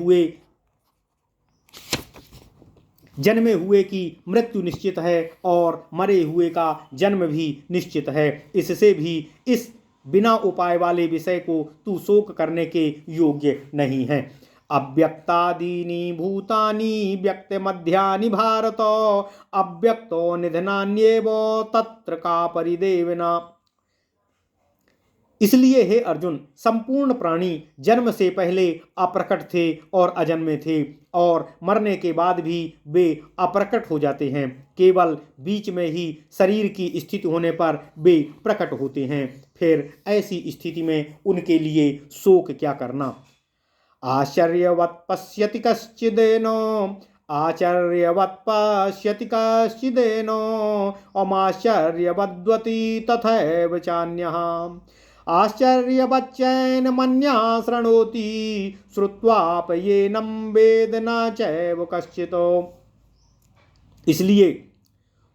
हुए की मृत्यु निश्चित है और मरे हुए का जन्म भी निश्चित है। इससे भी इस बिना उपाय वाले विषय को तू शोक करने के योग्य नहीं है। अव्यक्तादीनि भूतानि व्यक्तमध्यानि भारत अव्यक्तो निधनान्येव तत्र का परिदेवना। इसलिए हे अर्जुन, संपूर्ण प्राणी जन्म से पहले अप्रकट थे और अजन्मे थे और मरने के बाद भी वे अप्रकट हो जाते हैं। केवल बीच में ही शरीर की स्थिति होने पर वे प्रकट होते हैं। फिर ऐसी स्थिति में उनके लिए शोक क्या करना। आश्चर्यवत् पश्यति कश्चिदेनो अमाश्चर्यवद्वति तथैव चान्यः आश्चर्यवच्चैन मन्यः शृणोति श्रुत्वाप्येनं वेद न चैव कश्चित्। इसलिए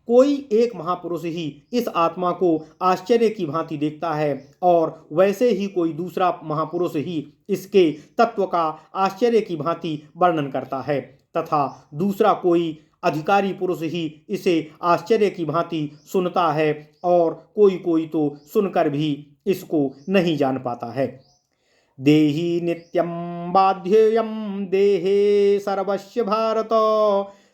कोई एक महापुरुष ही इस आत्मा को आश्चर्य की भांति देखता है और वैसे ही कोई दूसरा महापुरुष ही इसके तत्व का आश्चर्य की भांति वर्णन करता है तथा दूसरा कोई अधिकारी पुरुष ही इसे आश्चर्य की भांति सुनता है और कोई तो सुनकर भी इसको नहीं जान पाता है। देहि नित्यं बाध्येयं देहे सर्वस्य भारत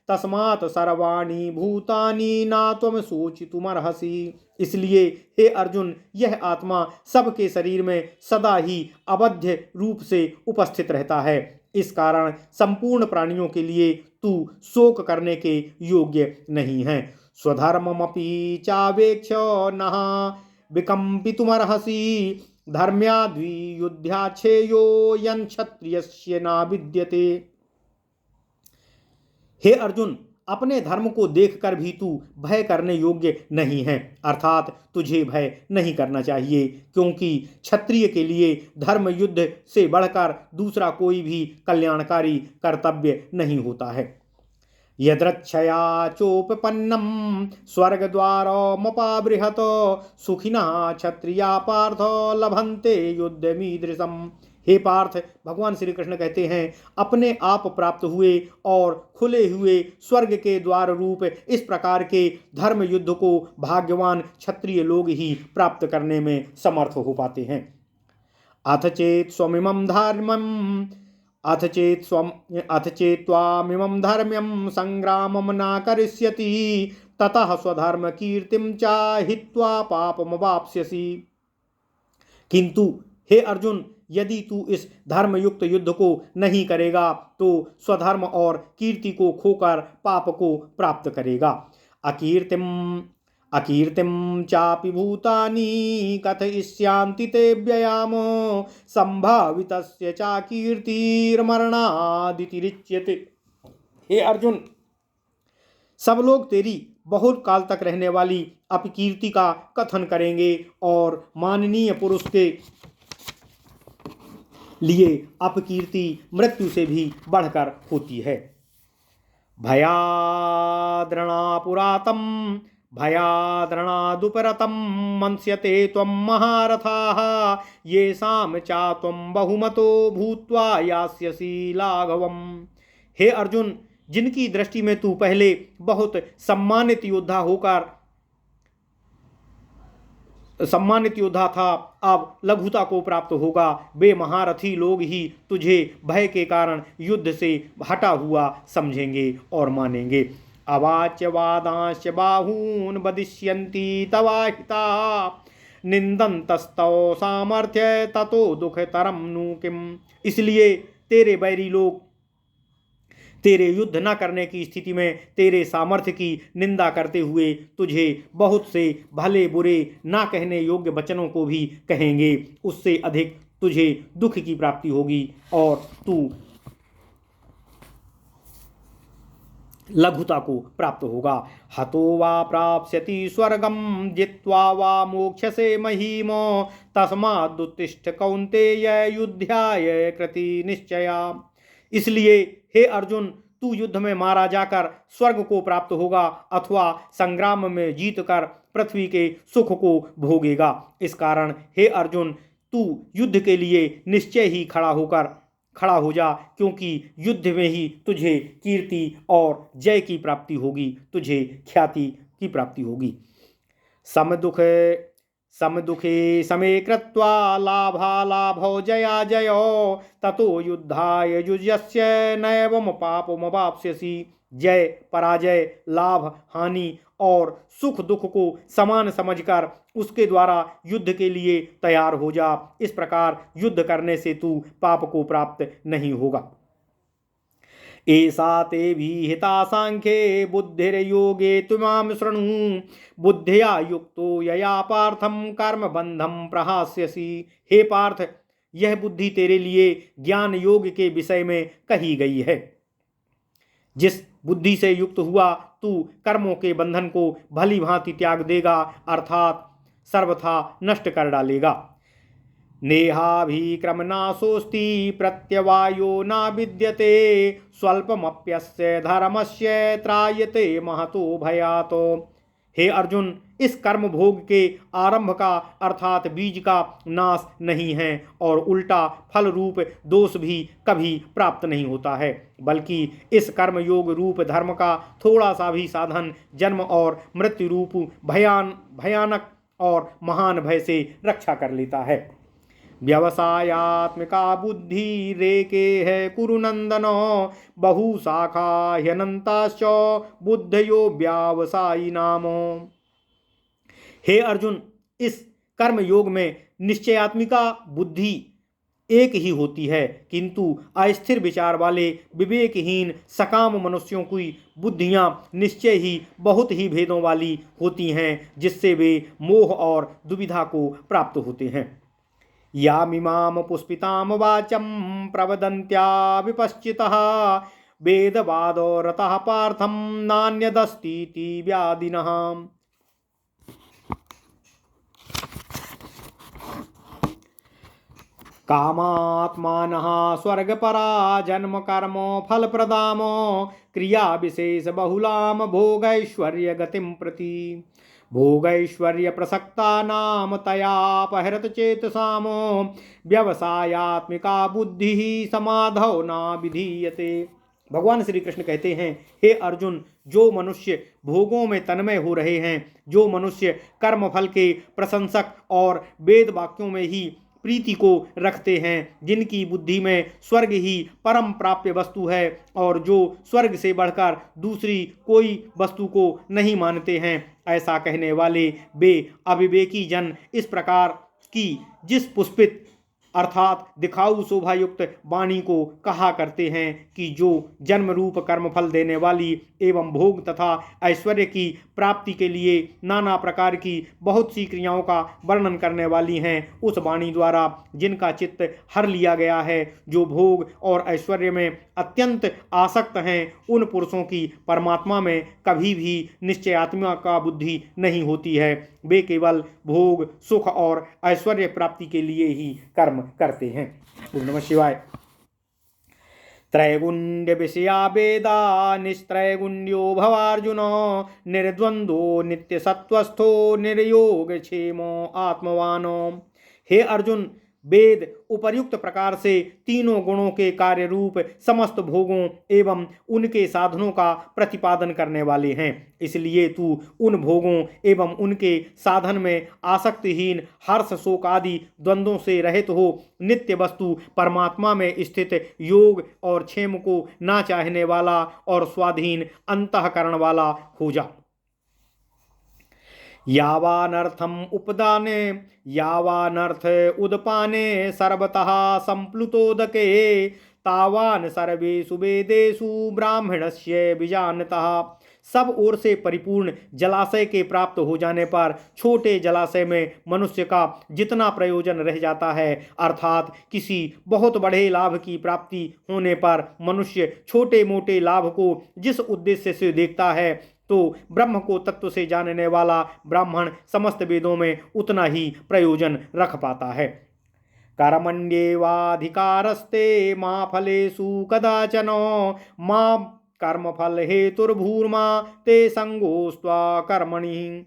तस्मात् सर्वाणि भूतानि न त्वं शोचितुमर्हसि। इसलिए हे अर्जुन, यह आत्मा सबके शरीर में सदा ही अबाध्य रूप से उपस्थित रहता है। इस कारण संपूर्ण प्राणियों के लिए तू शोक करने के योग्य नहीं है। स्वधर्ममपि चावेक्ष नः विकम्पितुमर्हसि धर्म्याद्वियुद्धाच्छेयो यन् क्षत्रियस्य न विद्यते। हे अर्जुन, अपने धर्म को देखकर भी तू भय करने योग्य नहीं है, अर्थात तुझे भय नहीं करना चाहिए, क्योंकि क्षत्रिय के लिए धर्म युद्ध से बढ़कर दूसरा कोई भी कल्याणकारी कर्तव्य नहीं होता है। यद्रच्छया चोपपन्नं स्वर्गद्वारमपाबृहत् सुखिनः क्षत्रिया पार्थ लभन्ते युद्धमीदृशम्। हे पार्थ, भगवान श्री कृष्ण कहते हैं, अपने आप प्राप्त हुए और खुले हुए स्वर्ग के द्वार रूप इस प्रकार के धर्म युद्ध को भाग्यवान क्षत्रिय लोग ही प्राप्त करने में समर्थ हो पाते हैं। अथ चेत्त्वामिमं धर्म्यं संग्रामं न करिष्यति ततः स्वधर्म कीर्तिं च हित्वा पापमवाप्स्यसि। किंतु हे अर्जुन, यदि तू इस धर्मयुक्त युद्ध को नहीं करेगा तो स्वधर्म और कीर्ति को खोकर पाप को प्राप्त करेगा। अकीर्तिम चापि भूतानि कथयिष्यन्ति ते व्ययामो संभावितस्य च कीर्तिर्मरणादिति रिच्यते। हे अर्जुन, सब लोग तेरी बहुत काल तक रहने वाली अपकीर्ति का कथन करेंगे और माननीय पुरुष के लिए अपकीर्ति मृत्यु से भी बढ़कर होती है। भयाद्रणापुरातं भयाद्रणादुपरतं मंस्यते त्वं महारथाः येषां चात्वं बहुमतो भूत्वा यास्यसि लाघवम्। हे अर्जुन, जिनकी दृष्टि में तू पहले बहुत सम्मानित योद्धा था, अब लघुता को प्राप्त होगा। वे महारथी लोग ही तुझे भय के कारण युद्ध से हटा हुआ समझेंगे और मानेंगे। अवाच्य वादांश बाहून वदिष्यन्ति तवाहिता निंदन्तस्तव सामर्थ्य ततो दुखतरम नु किम। इसलिए तेरे बैरी लोग तेरे युद्ध न करने की स्थिति में तेरे सामर्थ्य की निंदा करते हुए तुझे बहुत से भले बुरे ना कहने योग्य वचनों को भी कहेंगे। उससे अधिक तुझे दुख की प्राप्ति होगी और तू लघुता को प्राप्त होगा। हतो वा प्राप्स्यति स्वर्गम जित्वा वा मोक्षसे महीमो तस्मादुत्तिष्ठ कौन्तेय युद्धाय कृति निश्चया। इसलिए हे अर्जुन, तू युद्ध में मारा जाकर स्वर्ग को प्राप्त होगा अथवा संग्राम में जीतकर पृथ्वी के सुख को भोगेगा। इस कारण हे अर्जुन, तू युद्ध के लिए निश्चय ही खड़ा हो जा, क्योंकि युद्ध में ही तुझे कीर्ति और जय की प्राप्ति होगी, तुझे ख्याति की प्राप्ति होगी। समदुखे समे कृत्वा लाभालाभौ जया जयो ततो युद्धाय युज्यस्य नैवम पापमवाप्स्यसि। जय पराजय, लाभ हानि और सुख दुख को समान समझकर उसके द्वारा युद्ध के लिए तैयार हो जा। इस प्रकार युद्ध करने से तू पाप को प्राप्त नहीं होगा। एषा ते विहिता सांख्ये बुद्धिर्योगे त्वां शृणु बुद्धिया युक्तो यया पार्थम कर्म बंधम प्रहास्यसि। हे पार्थ, यह बुद्धि तेरे लिए ज्ञान योग के विषय में कही गई है। जिस बुद्धि से युक्त हुआ तू कर्मों के बंधन को भली भांति त्याग देगा, अर्थात सर्वथा नष्ट कर डालेगा। नेहाभिक्रमनाशोऽस्ति प्रत्यवायो न विद्यते स्वल्पमप्यस्य धर्मस्य त्रायते महतो भयात्। हे अर्जुन, इस कर्म भोग के आरंभ का अर्थात बीज का नाश नहीं है और उल्टा फल रूप दोष भी कभी प्राप्त नहीं होता है, बल्कि इस कर्म योग रूप धर्म का थोड़ा सा भी साधन जन्म और मृत्यु रूप भयानक और महान भय से रक्षा कर लेता है। व्यवसायात्मिका बुद्धि रेके है कुरुनंदनो बहुशाखा ह्यनंताश्च बुद्धयो व्यावसायी नामो। हे अर्जुन, इस कर्म योग में निश्चयात्मिका बुद्धि एक ही होती है, किंतु अस्थिर विचार वाले विवेकहीन सकाम मनुष्यों की बुद्धियां निश्चय ही बहुत ही भेदों वाली होती हैं, जिससे वे मोह और दुविधा को प्राप्त होते हैं। यामिमाम पुष्पिताम वाचम प्रवदन्त्या विपश्चितः वेदवादो रतः पार्थम नान्यदस्तीति व्यादिनः। कामात्मानः स्वर्गपरा जन्म कर्म फलप्रदामो क्रिया विशेष बहुलाम भोगैश्वर्य गतिम प्रति। भोगैश्वर्य प्रसक्ता नाम तयापहृत चेतसामो व्यवसायात्मिका बुद्धि समाधौ ना विधीयते। भगवान श्री कृष्ण कहते हैं, हे अर्जुन, जो मनुष्य भोगों में तन्मय हो रहे हैं, जो मनुष्य कर्मफल के प्रशंसक और वेद वाक्यों में ही प्रीति को रखते हैं, जिनकी बुद्धि में स्वर्ग ही परम प्राप्य वस्तु है और जो स्वर्ग से बढ़कर दूसरी कोई वस्तु को नहीं मानते हैं, ऐसा कहने वाले वे अविवेकी जन इस प्रकार की जिस पुष्पित अर्थात दिखाऊ शोभायुक्त वाणी को कहा करते हैं कि जो जन्म रूप कर्मफल देने वाली एवं भोग तथा ऐश्वर्य की प्राप्ति के लिए नाना प्रकार की बहुत सी क्रियाओं का वर्णन करने वाली हैं। उस वाणी द्वारा जिनका चित्त हर लिया गया है, जो भोग और ऐश्वर्य में अत्यंत आसक्त हैं, उन पुरुषों की परमात्मा में कभी भी निश्चयात्मा का बुद्धि नहीं होती है। वे केवल भोग, सुख और ऐश्वर्य प्राप्ति के लिए ही कर्म करते हैं। ओम नमः शिवाय। त्रैगुण्य विषया वेदा निस्त्रैगुण्यो भवार्जुनो निर्द्वंद्वो नित्य सत्वस्थो निर्योग क्षेमो आत्मवानो। हे अर्जुन, वेद उपर्युक्त प्रकार से तीनों गुणों के कार्य रूप समस्त भोगों एवं उनके साधनों का प्रतिपादन करने वाले हैं। इसलिए तू उन भोगों एवं उनके साधन में आसक्तिहीन, हर्ष शोक आदि द्वंद्वों से रहित हो नित्य वस्तु परमात्मा में स्थित योग और क्षेम को ना चाहने वाला और स्वाधीन अंतःकरण वाला हो जा। यावानर्थम उपदाने यावानर्थ उदपाने सर्वतः संप्लुतोदके तावान सर्वेषु वेदेषु ब्राह्मणस्य विजानतः। सब ओर से परिपूर्ण जलाशय के प्राप्त हो जाने पर छोटे जलाशय में मनुष्य का जितना प्रयोजन रह जाता है, अर्थात किसी बहुत बड़े लाभ की प्राप्ति होने पर मनुष्य छोटे मोटे लाभ को जिस उद्देश्य से देखता है, तो ब्रह्म को तत्व से जानने वाला ब्राह्मण समस्त वेदों में उतना ही प्रयोजन रख पाता है। कर्मण्येवाधिकारस्ते मा फलेषु कदाचन मा कर्मफल हेतुर्भूर्मा ते संगोस्त्वा कर्मणि।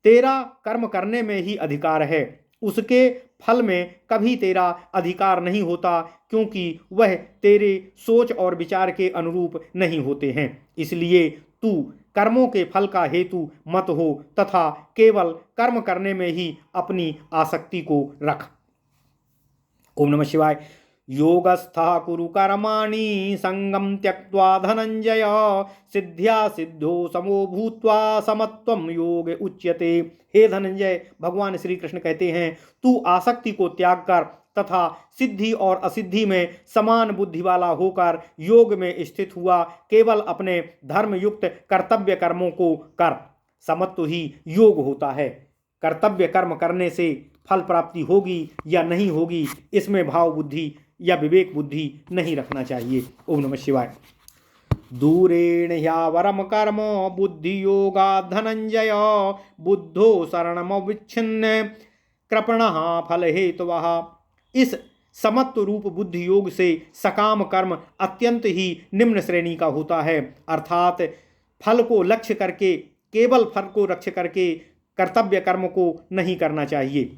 तेरा कर्म करने में ही अधिकार है, उसके फल में कभी तेरा अधिकार नहीं होता, क्योंकि वह तेरे सोच और विचार के अनुरूप नहीं होते हैं। इसलिए तू कर्मों के फल का हेतु मत हो तथा केवल कर्म करने में ही अपनी आसक्ति को रख। ओम नमः शिवाय। योगस्था कुरु कर्माणि संगम त्यक्त्वा धनंजय सिद्ध्या सिद्धो समो भूत्वा समत्वम योग उच्यते। हे धनंजय, भगवान श्री कृष्ण कहते हैं, तू आसक्ति को त्याग कर तथा सिद्धि और असिद्धि में समान बुद्धि वाला होकर योग में स्थित हुआ केवल अपने धर्मयुक्त कर्तव्य कर्मों को कर। समत्व ही योग होता है। कर्तव्य कर्म करने से फल प्राप्ति होगी या नहीं होगी, इसमें भाव बुद्धि या विवेक बुद्धि नहीं रखना चाहिए। ओम नमः शिवाय। दूरेण ह्यावरम कर्म बुद्धि योगा धनंजय बुद्धो शरणमविच्छिन्न कृपणः फल हेतुवः। इस समत्व रूप बुद्धि योग से सकाम कर्म अत्यंत ही निम्न श्रेणी का होता है, अर्थात फल को लक्ष्य करके, केवल फल को लक्ष्य करके कर्तव्य कर्म को नहीं करना चाहिए।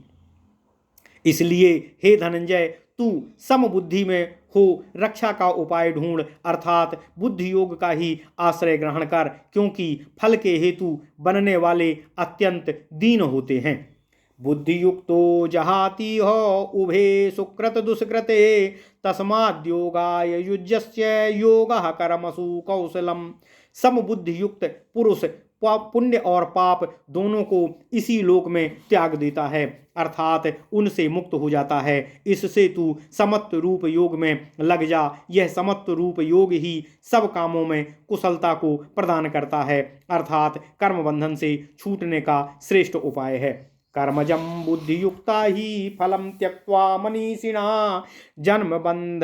इसलिए हे धनंजय, तू समबुद्धि में हो रक्षा का उपाय ढूंढ, अर्थात बुद्धि योग का ही आश्रय ग्रहण कर, क्योंकि फल के हेतु बनने वाले अत्यंत दीन होते हैं। बुद्धि युक्तो जहाति हो उभे सुकृत दुष्कृते तस्माद्योगाय युज्यस्य योगः कर्मसु कौशलम। समबुद्धि युक्त पुरुष पुण्य और पाप दोनों को इसी लोक में त्याग देता है, अर्थात उनसे मुक्त हो जाता है। इससे तू समत्व रूप योग में लग जा। यह समत्व रूप योग ही सब कामों में कुशलता को प्रदान करता है, अर्थात कर्म बंधन से छूटने का श्रेष्ठ उपाय है। कर्मजं बुद्धि युक्ता ही फलम त्यक्त्वा मनीषिणा जन्म बंध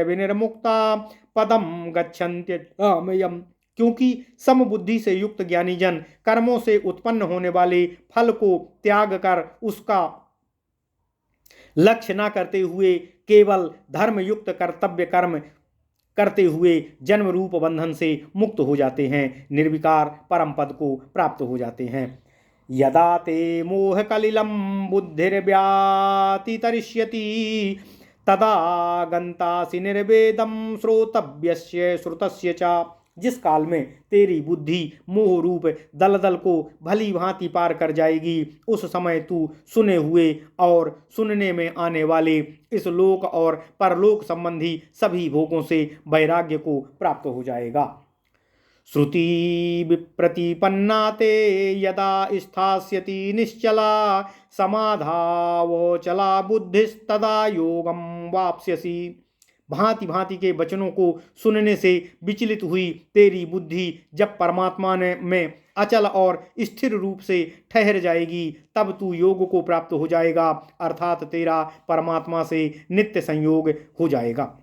विनिर्मुक्ता पदम गच्छन्त्यमयम्। क्योंकि समबुद्धि से युक्त ज्ञानी जन कर्मों से उत्पन्न होने वाले फल को त्याग कर उसका लक्ष्य न करते हुए केवल धर्मयुक्त कर्तव्य कर्म करते हुए जन्म रूप बंधन से मुक्त हो जाते हैं, निर्विकार परम पद को प्राप्त हो जाते हैं। यदा ते मोह कलिलम बुद्धिर्व्यातितरिष्यति तदा गंतासि निर्वेदम श्रोतव्यस्य श्रुतस्य च। जिस काल में तेरी बुद्धि मोह रूप दलदल को भली भांति पार कर जाएगी, उस समय तू सुने हुए और सुनने में आने वाले इस लोक और परलोक संबंधी सभी भोगों से वैराग्य को प्राप्त हो जाएगा। श्रुति विप्रतिपन्ना ते यदा स्थास्यति निश्चला समाधावचला बुद्धिस्तदा योगम वाप्स्यसि। भांति भांति के वचनों को सुनने से विचलित हुई तेरी बुद्धि जब परमात्मा में अचल और स्थिर रूप से ठहर जाएगी तब तू योग को प्राप्त हो जाएगा, अर्थात तेरा परमात्मा से नित्य संयोग हो जाएगा।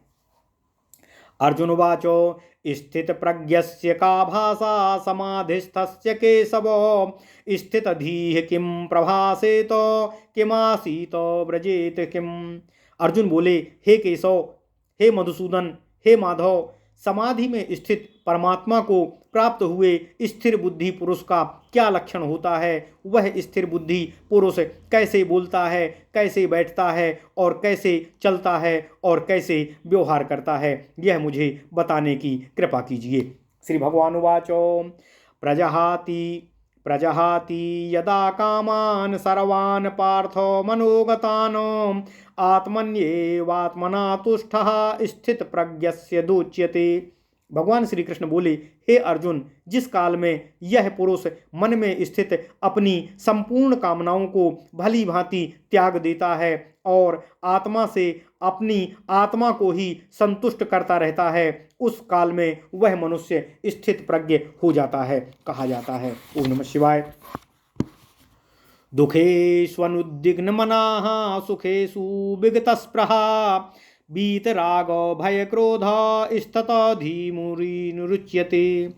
अर्जुन वाचो स्थित प्रज्ञस्य का भाषा समाधिस्थस्य केशव स्थित धीः किम प्रभासेत किमासीत व्रजेत किम। अर्जुन बोले, हे केशव, हे मधुसूदन, हे माधव, समाधि में स्थित परमात्मा को प्राप्त हुए स्थिर बुद्धि पुरुष का क्या लक्षण होता है? वह स्थिर बुद्धि पुरुष कैसे बोलता है, कैसे बैठता है और कैसे चलता है और कैसे व्यवहार करता है, यह मुझे बताने की कृपा कीजिए। श्री भगवान वाचो प्रजहाति यदा कामान सर्वान् पार्थो मनोगतान् आत्मन्येवात्मना तुष्टः स्थित प्रज्ञस्य दोच्यते। भगवान श्री कृष्ण बोले, हे अर्जुन, जिस काल में यह पुरुष मन में स्थित अपनी संपूर्ण कामनाओं को भली भांति त्याग देता है और आत्मा से अपनी आत्मा को ही संतुष्ट करता रहता है, उस काल में वह मनुष्य स्थित प्रज्ञ हो जाता है, कहा जाता है। ओम नमः शिवाय। दुखेष्वनुद्विग्न मनाः सुखेषु विगतस्पृहा वीतराग भय क्रोध स्तत धीमुरिनुरुच्यते।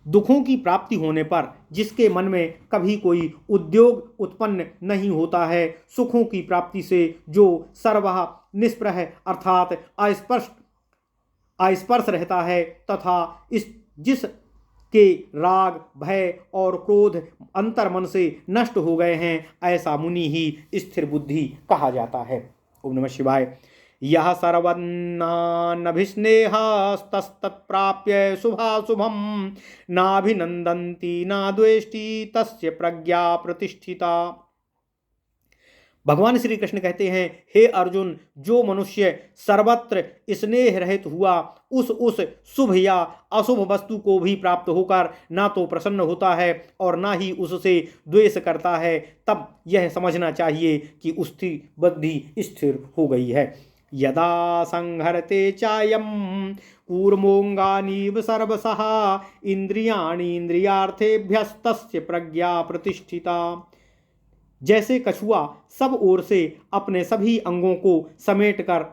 दुखों की प्राप्ति होने पर जिसके मन में कभी कोई उद्योग उत्पन्न नहीं होता है, सुखों की प्राप्ति से जो सर्वः निष्प्रह अर्थात अस्पर्श रहता है तथा जिसके राग भय और क्रोध अंतर मन से नष्ट हो गए हैं, ऐसा मुनि ही स्थिर बुद्धि कहा जाता है। ओम नमः शिवाय। यह सर्वन्नाभिस्नेहस्तत्प्राप्य शुभाशुभम नाभिनंदन्ति न द्वेष्टि तस्य प्रज्ञा प्रतिष्ठिता। भगवान श्री कृष्ण कहते हैं, हे अर्जुन, जो मनुष्य सर्वत्र स्नेह रहित हुआ उस शुभ या अशुभ वस्तु को भी प्राप्त होकर ना तो प्रसन्न होता है और ना ही उससे द्वेष करता है, तब यह समझना चाहिए कि उसकी बुद्धि स्थिर हो गई है। यदा संहरते चायम कूर्मोंगानीव सर्वसः इंद्रियाणि इंद्रियार्थेभ्यस्तस्य प्रज्ञा प्रतिष्ठिता। जैसे कछुआ सब ओर से अपने सभी अंगों को समेटकर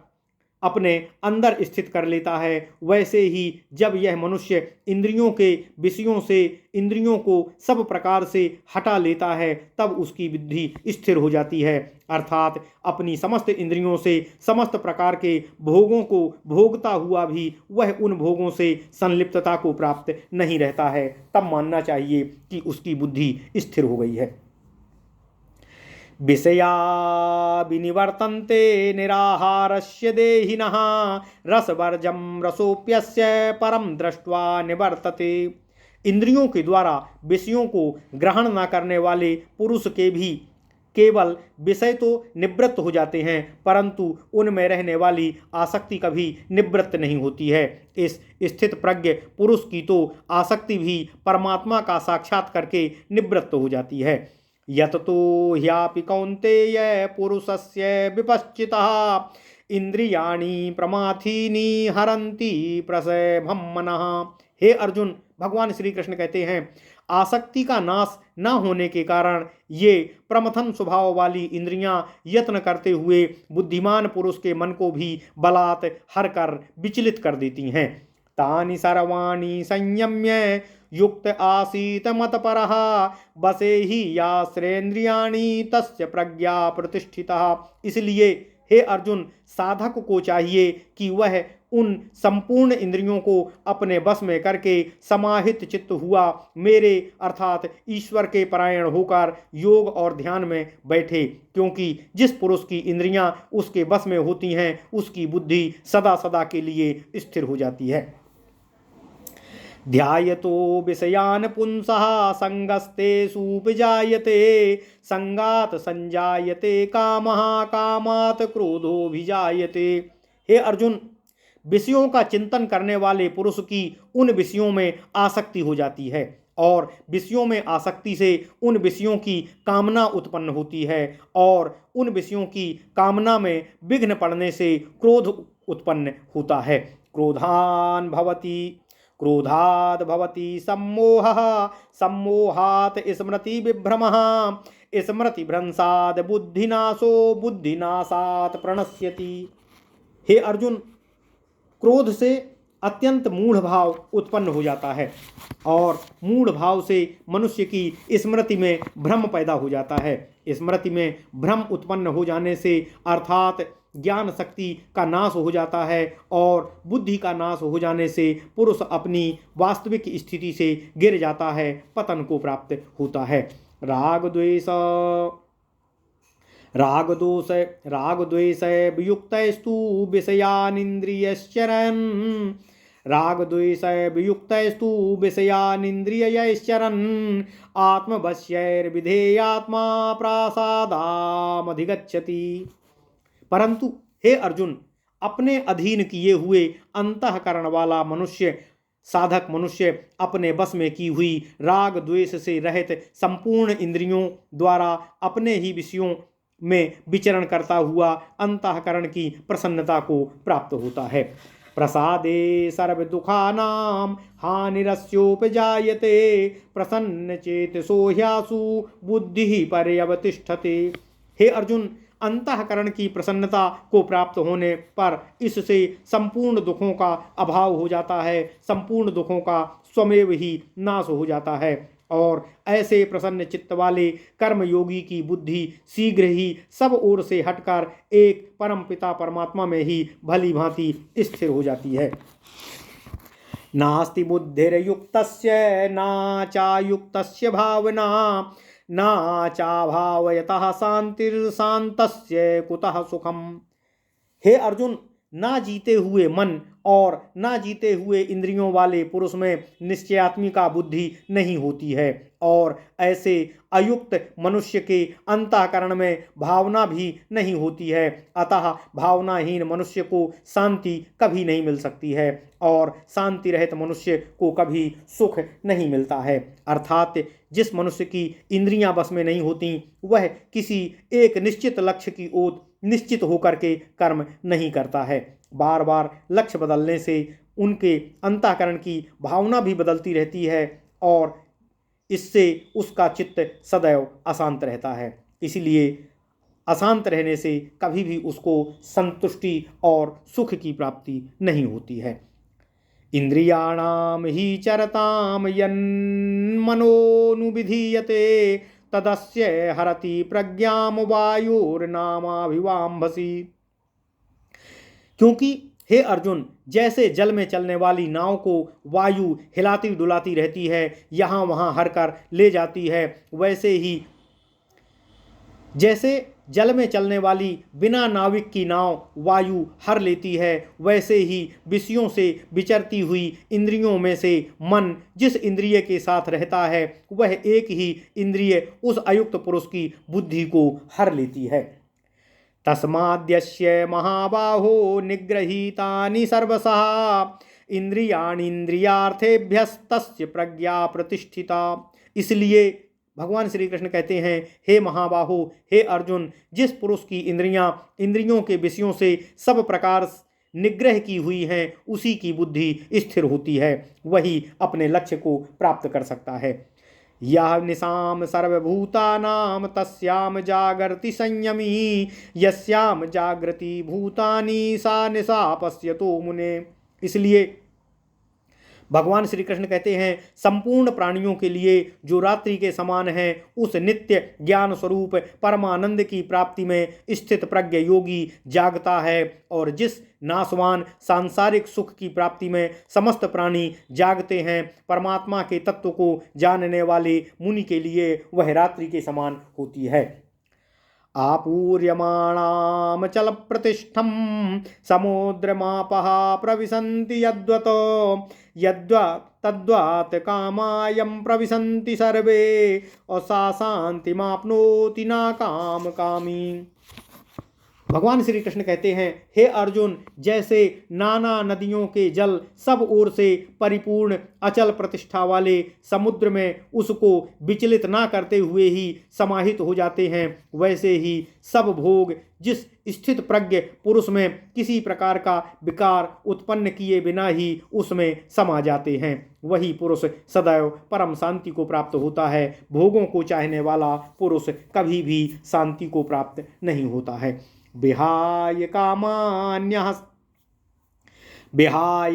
अपने अंदर स्थित कर लेता है, वैसे ही जब यह मनुष्य इंद्रियों के विषयों से इंद्रियों को सब प्रकार से हटा लेता है तब उसकी बुद्धि स्थिर हो जाती है, अर्थात अपनी समस्त इंद्रियों से समस्त प्रकार के भोगों को भोगता हुआ भी वह उन भोगों से संलिप्तता को प्राप्त नहीं रहता है, तब मानना चाहिए कि उसकी बुद्धि स्थिर हो गई है। विषया विनिवर्तन्ते निराहारस्य देहिनः रसवर्जं रसोप्यस्य परम दृष्ट्वा निवर्तते। इंद्रियों के द्वारा विषयों को ग्रहण न करने वाले पुरुष के भी केवल विषय तो निवृत्त हो जाते हैं, परंतु उनमें रहने वाली आसक्ति कभी निवृत्त नहीं होती है। इस स्थित प्रज्ञ पुरुष की तो आसक्ति भी परमात्मा का साक्षात करके निवृत्त हो जाती है। यततो ह्यापि कौन्तेय पुरुषस्य विपश्चितः इंद्रियाणि प्रमाथीनि हरन्ति प्रसेभं मनः। हे अर्जुन, भगवान श्री कृष्ण कहते हैं, आसक्ति का नाश न होने के कारण ये प्रमथन स्वभाव वाली इंद्रियां यत्न करते हुए बुद्धिमान पुरुष के मन को भी बलात् हर कर विचलित कर देती हैं। तानि सर्वाणि संयम्य युक्त आसीत मतपरः बसे ही यास्त्रेन्द्रियाणि तस्य प्रज्ञा प्रतिष्ठिता। इसलिए हे अर्जुन, साधक को चाहिए कि वह उन संपूर्ण इंद्रियों को अपने बस में करके समाहित चित्त हुआ मेरे अर्थात ईश्वर के परायण होकर योग और ध्यान में बैठे, क्योंकि जिस पुरुष की इंद्रियां उसके बस में होती हैं उसकी बुद्धि सदा सदा के लिए स्थिर हो जाती है। ध्यायतो विषयान् पुंसः संगस्तेषुपजायते संगात संजायते कामः कामात् क्रोधोऽभिजायते। हे अर्जुन, विषयों का चिंतन करने वाले पुरुष की उन विषयों में आसक्ति हो जाती है और विषयों में आसक्ति से उन विषयों की कामना उत्पन्न होती है और उन विषयों की कामना में विघ्न पड़ने से क्रोध उत्पन्न होता है। क्रोधाद भवति सम्मोहः सम्मोहात् स्मृति विभ्रमः स्मृति भ्रंशाद बुद्धिनाशो बुद्धिनाशात् प्रणश्यति। हे अर्जुन, क्रोध से अत्यंत मूढ़ भाव उत्पन्न हो जाता है और मूढ़ भाव से मनुष्य की स्मृति में भ्रम पैदा हो जाता है। स्मृति में भ्रम उत्पन्न हो जाने से अर्थात ज्ञान शक्ति का नाश हो जाता है और बुद्धि का नाश हो जाने से पुरुष अपनी वास्तविक स्थिति से गिर जाता है, पतन को प्राप्त होता है। राग द्वेष वियुक्तस्तु विषयानिन्द्रियश्चरन् रागद्वेषवियुक्तस्तु विषयानिन्द्रियैश्चरन् आत्मवश्यैर्विधेयात्मा प्रासादामधिगच्छति। परंतु हे अर्जुन, अपने अधीन किए हुए अंतःकरण वाला मनुष्य, साधक मनुष्य अपने बस में की हुई राग द्वेष से रहित संपूर्ण इंद्रियों द्वारा अपने ही विषयों में विचरण करता हुआ अंतःकरण की प्रसन्नता को प्राप्त होता है। प्रसादे सर्व दुखानां हानिरस्योपजायते प्रसन्न चेतसो ह्यासु बुद्धि पर्यवतिष्ठते। हे अर्जुन, अंतःकरण की प्रसन्नता को प्राप्त होने पर इससे संपूर्ण दुखों का अभाव हो जाता है, संपूर्ण दुखों का स्वमेव ही नाश हो जाता है और ऐसे प्रसन्न चित्त वाले कर्मयोगी की बुद्धि शीघ्र ही सब ओर से हटकर एक परम पिता परमात्मा में ही भली भांति स्थिर हो जाती है। नास्ति बुद्धिर्युक्तस्य ना चायुक्तस्य भावना ना चाभावयतः शांतिर्शान्तस्य कुतः सुखम। हे अर्जुन, ना जीते हुए मन और ना जीते हुए इंद्रियों वाले पुरुष में निश्चयात्मिका बुद्धि नहीं होती है और ऐसे अयुक्त मनुष्य के अंतःकरण में भावना भी नहीं होती है। अतः भावनाहीन मनुष्य को शांति कभी नहीं मिल सकती है और शांति रहित मनुष्य को कभी सुख नहीं मिलता है। अर्थात जिस मनुष्य की इंद्रियां बस में नहीं होती वह किसी एक निश्चित लक्ष्य की ओर निश्चित होकर के कर्म नहीं करता है। बार बार लक्ष्य बदलने से उनके अंतःकरण की भावना भी बदलती रहती है और इससे उसका चित्त सदैव अशांत रहता है। इसलिए अशांत रहने से कभी भी उसको संतुष्टि और सुख की प्राप्ति नहीं होती है। इंद्रियाणाम ही चरताम यन्मनोनुविधीयते तदस्य हरति प्रज्ञाम वायुर्नामाभिवाम्भसि। क्योंकि हे अर्जुन, जैसे जल में चलने वाली नाव को वायु हिलाती डुलाती रहती है, यहाँ वहाँ हर कर ले जाती है, वैसे ही जैसे जल में चलने वाली बिना नाविक की नाव वायु हर लेती है, वैसे ही विषयों से विचरती हुई इंद्रियों में से मन जिस इंद्रिय के साथ रहता है वह एक ही इंद्रिय उस अयुक्त पुरुष की बुद्धि को हर लेती है। तस्माद्यस्य महाबाहो निगृहीतानि सर्वशः इंद्रियाणीन्द्रियार्थेभ्यस्तस्य प्रज्ञा प्रतिष्ठिता। इसलिए भगवान श्री कृष्ण कहते हैं, हे महाबाहो, हे अर्जुन, जिस पुरुष की इंद्रियों के विषयों से सब प्रकार निग्रह की हुई हैं उसी की बुद्धि स्थिर होती है, वही अपने लक्ष्य को प्राप्त कर सकता है। यह निशाम सर्वभूतानां तस्याम जागर्ति संयमी यस्याम जागृति भूतानि सा निशा पश्यतो मुने। इसलिए भगवान श्री कृष्ण कहते हैं, संपूर्ण प्राणियों के लिए जो रात्रि के समान है उस नित्य ज्ञान स्वरूप परमानंद की प्राप्ति में स्थित प्रज्ञ योगी जागता है और जिस नाशवान सांसारिक सुख की प्राप्ति में समस्त प्राणी जागते हैं, परमात्मा के तत्व को जानने वाले मुनि के लिए वह रात्रि के समान होती है। आपूर्यमाणाम चल प्रतिष्ठम समुद्रमापः प्रविशन्ति यद्वत् तद्वात् कामायं प्रविशन्ति सर्वे और सा शान्तिमाप्नोति न काम कामी। भगवान श्री कृष्ण कहते हैं, हे अर्जुन, जैसे नाना नदियों के जल सब ओर से परिपूर्ण अचल प्रतिष्ठा वाले समुद्र में उसको विचलित ना करते हुए ही समाहित हो जाते हैं, वैसे ही सब भोग जिस स्थित प्रज्ञ पुरुष में किसी प्रकार का विकार उत्पन्न किए बिना ही उसमें समा जाते हैं, वही पुरुष सदैव परम शांति को प्राप्त होता है। भोगों को चाहने वाला पुरुष कभी भी शांति को प्राप्त नहीं होता है। विहाय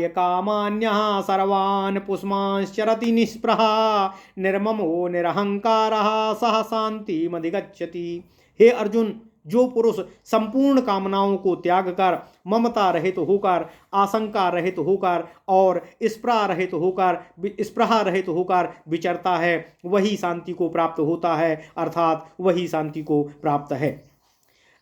कामान्यः सर्वान् पुष्मांश्चरति निःस्पृहा निर्ममो निरहंकारः सह शान्तिमधिगच्छति। हे अर्जुन, जो पुरुष संपूर्ण कामनाओं को त्याग कर ममता रहित होकर, आशंका रहित होकर और स्पृहा रहित होकर विचरता है, वही शांति को प्राप्त होता है, अर्थात वही शांति को प्राप्त है।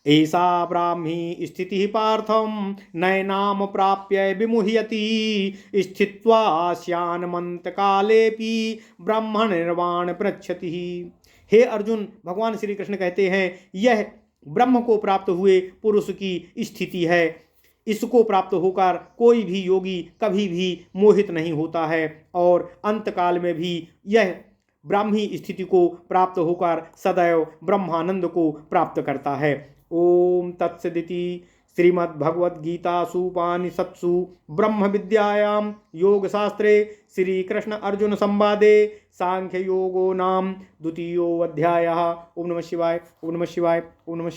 ऐसा ब्राह्मी स्थितिः पार्थं नैनाम प्राप्य विमुह्यति स्थित्वा स्यान्मन्तकालेऽपि ब्रह्म निर्वाण पृच्छति। हे अर्जुन, भगवान श्री कृष्ण कहते हैं, यह ब्रह्म को प्राप्त हुए पुरुष की स्थिति है। इसको प्राप्त होकर कोई भी योगी कभी भी मोहित नहीं होता है और अंतकाल में भी यह ब्राह्मी स्थिति को प्राप्त होकर सदैव ब्रह्मानंद को प्राप्त करता है। ओम तत्सदिति। श्रीमद्भगवद्गीतासु उपनिषत्सु ब्रह्म विद्यायां योगशास्त्रे श्री कृष्ण अर्जुन संवादे सांख्य योगो नाम द्वितीयो अध्यायः। ओम नमः शिवाय, ओम नमः शिवाय, ओम नमः शिवाय।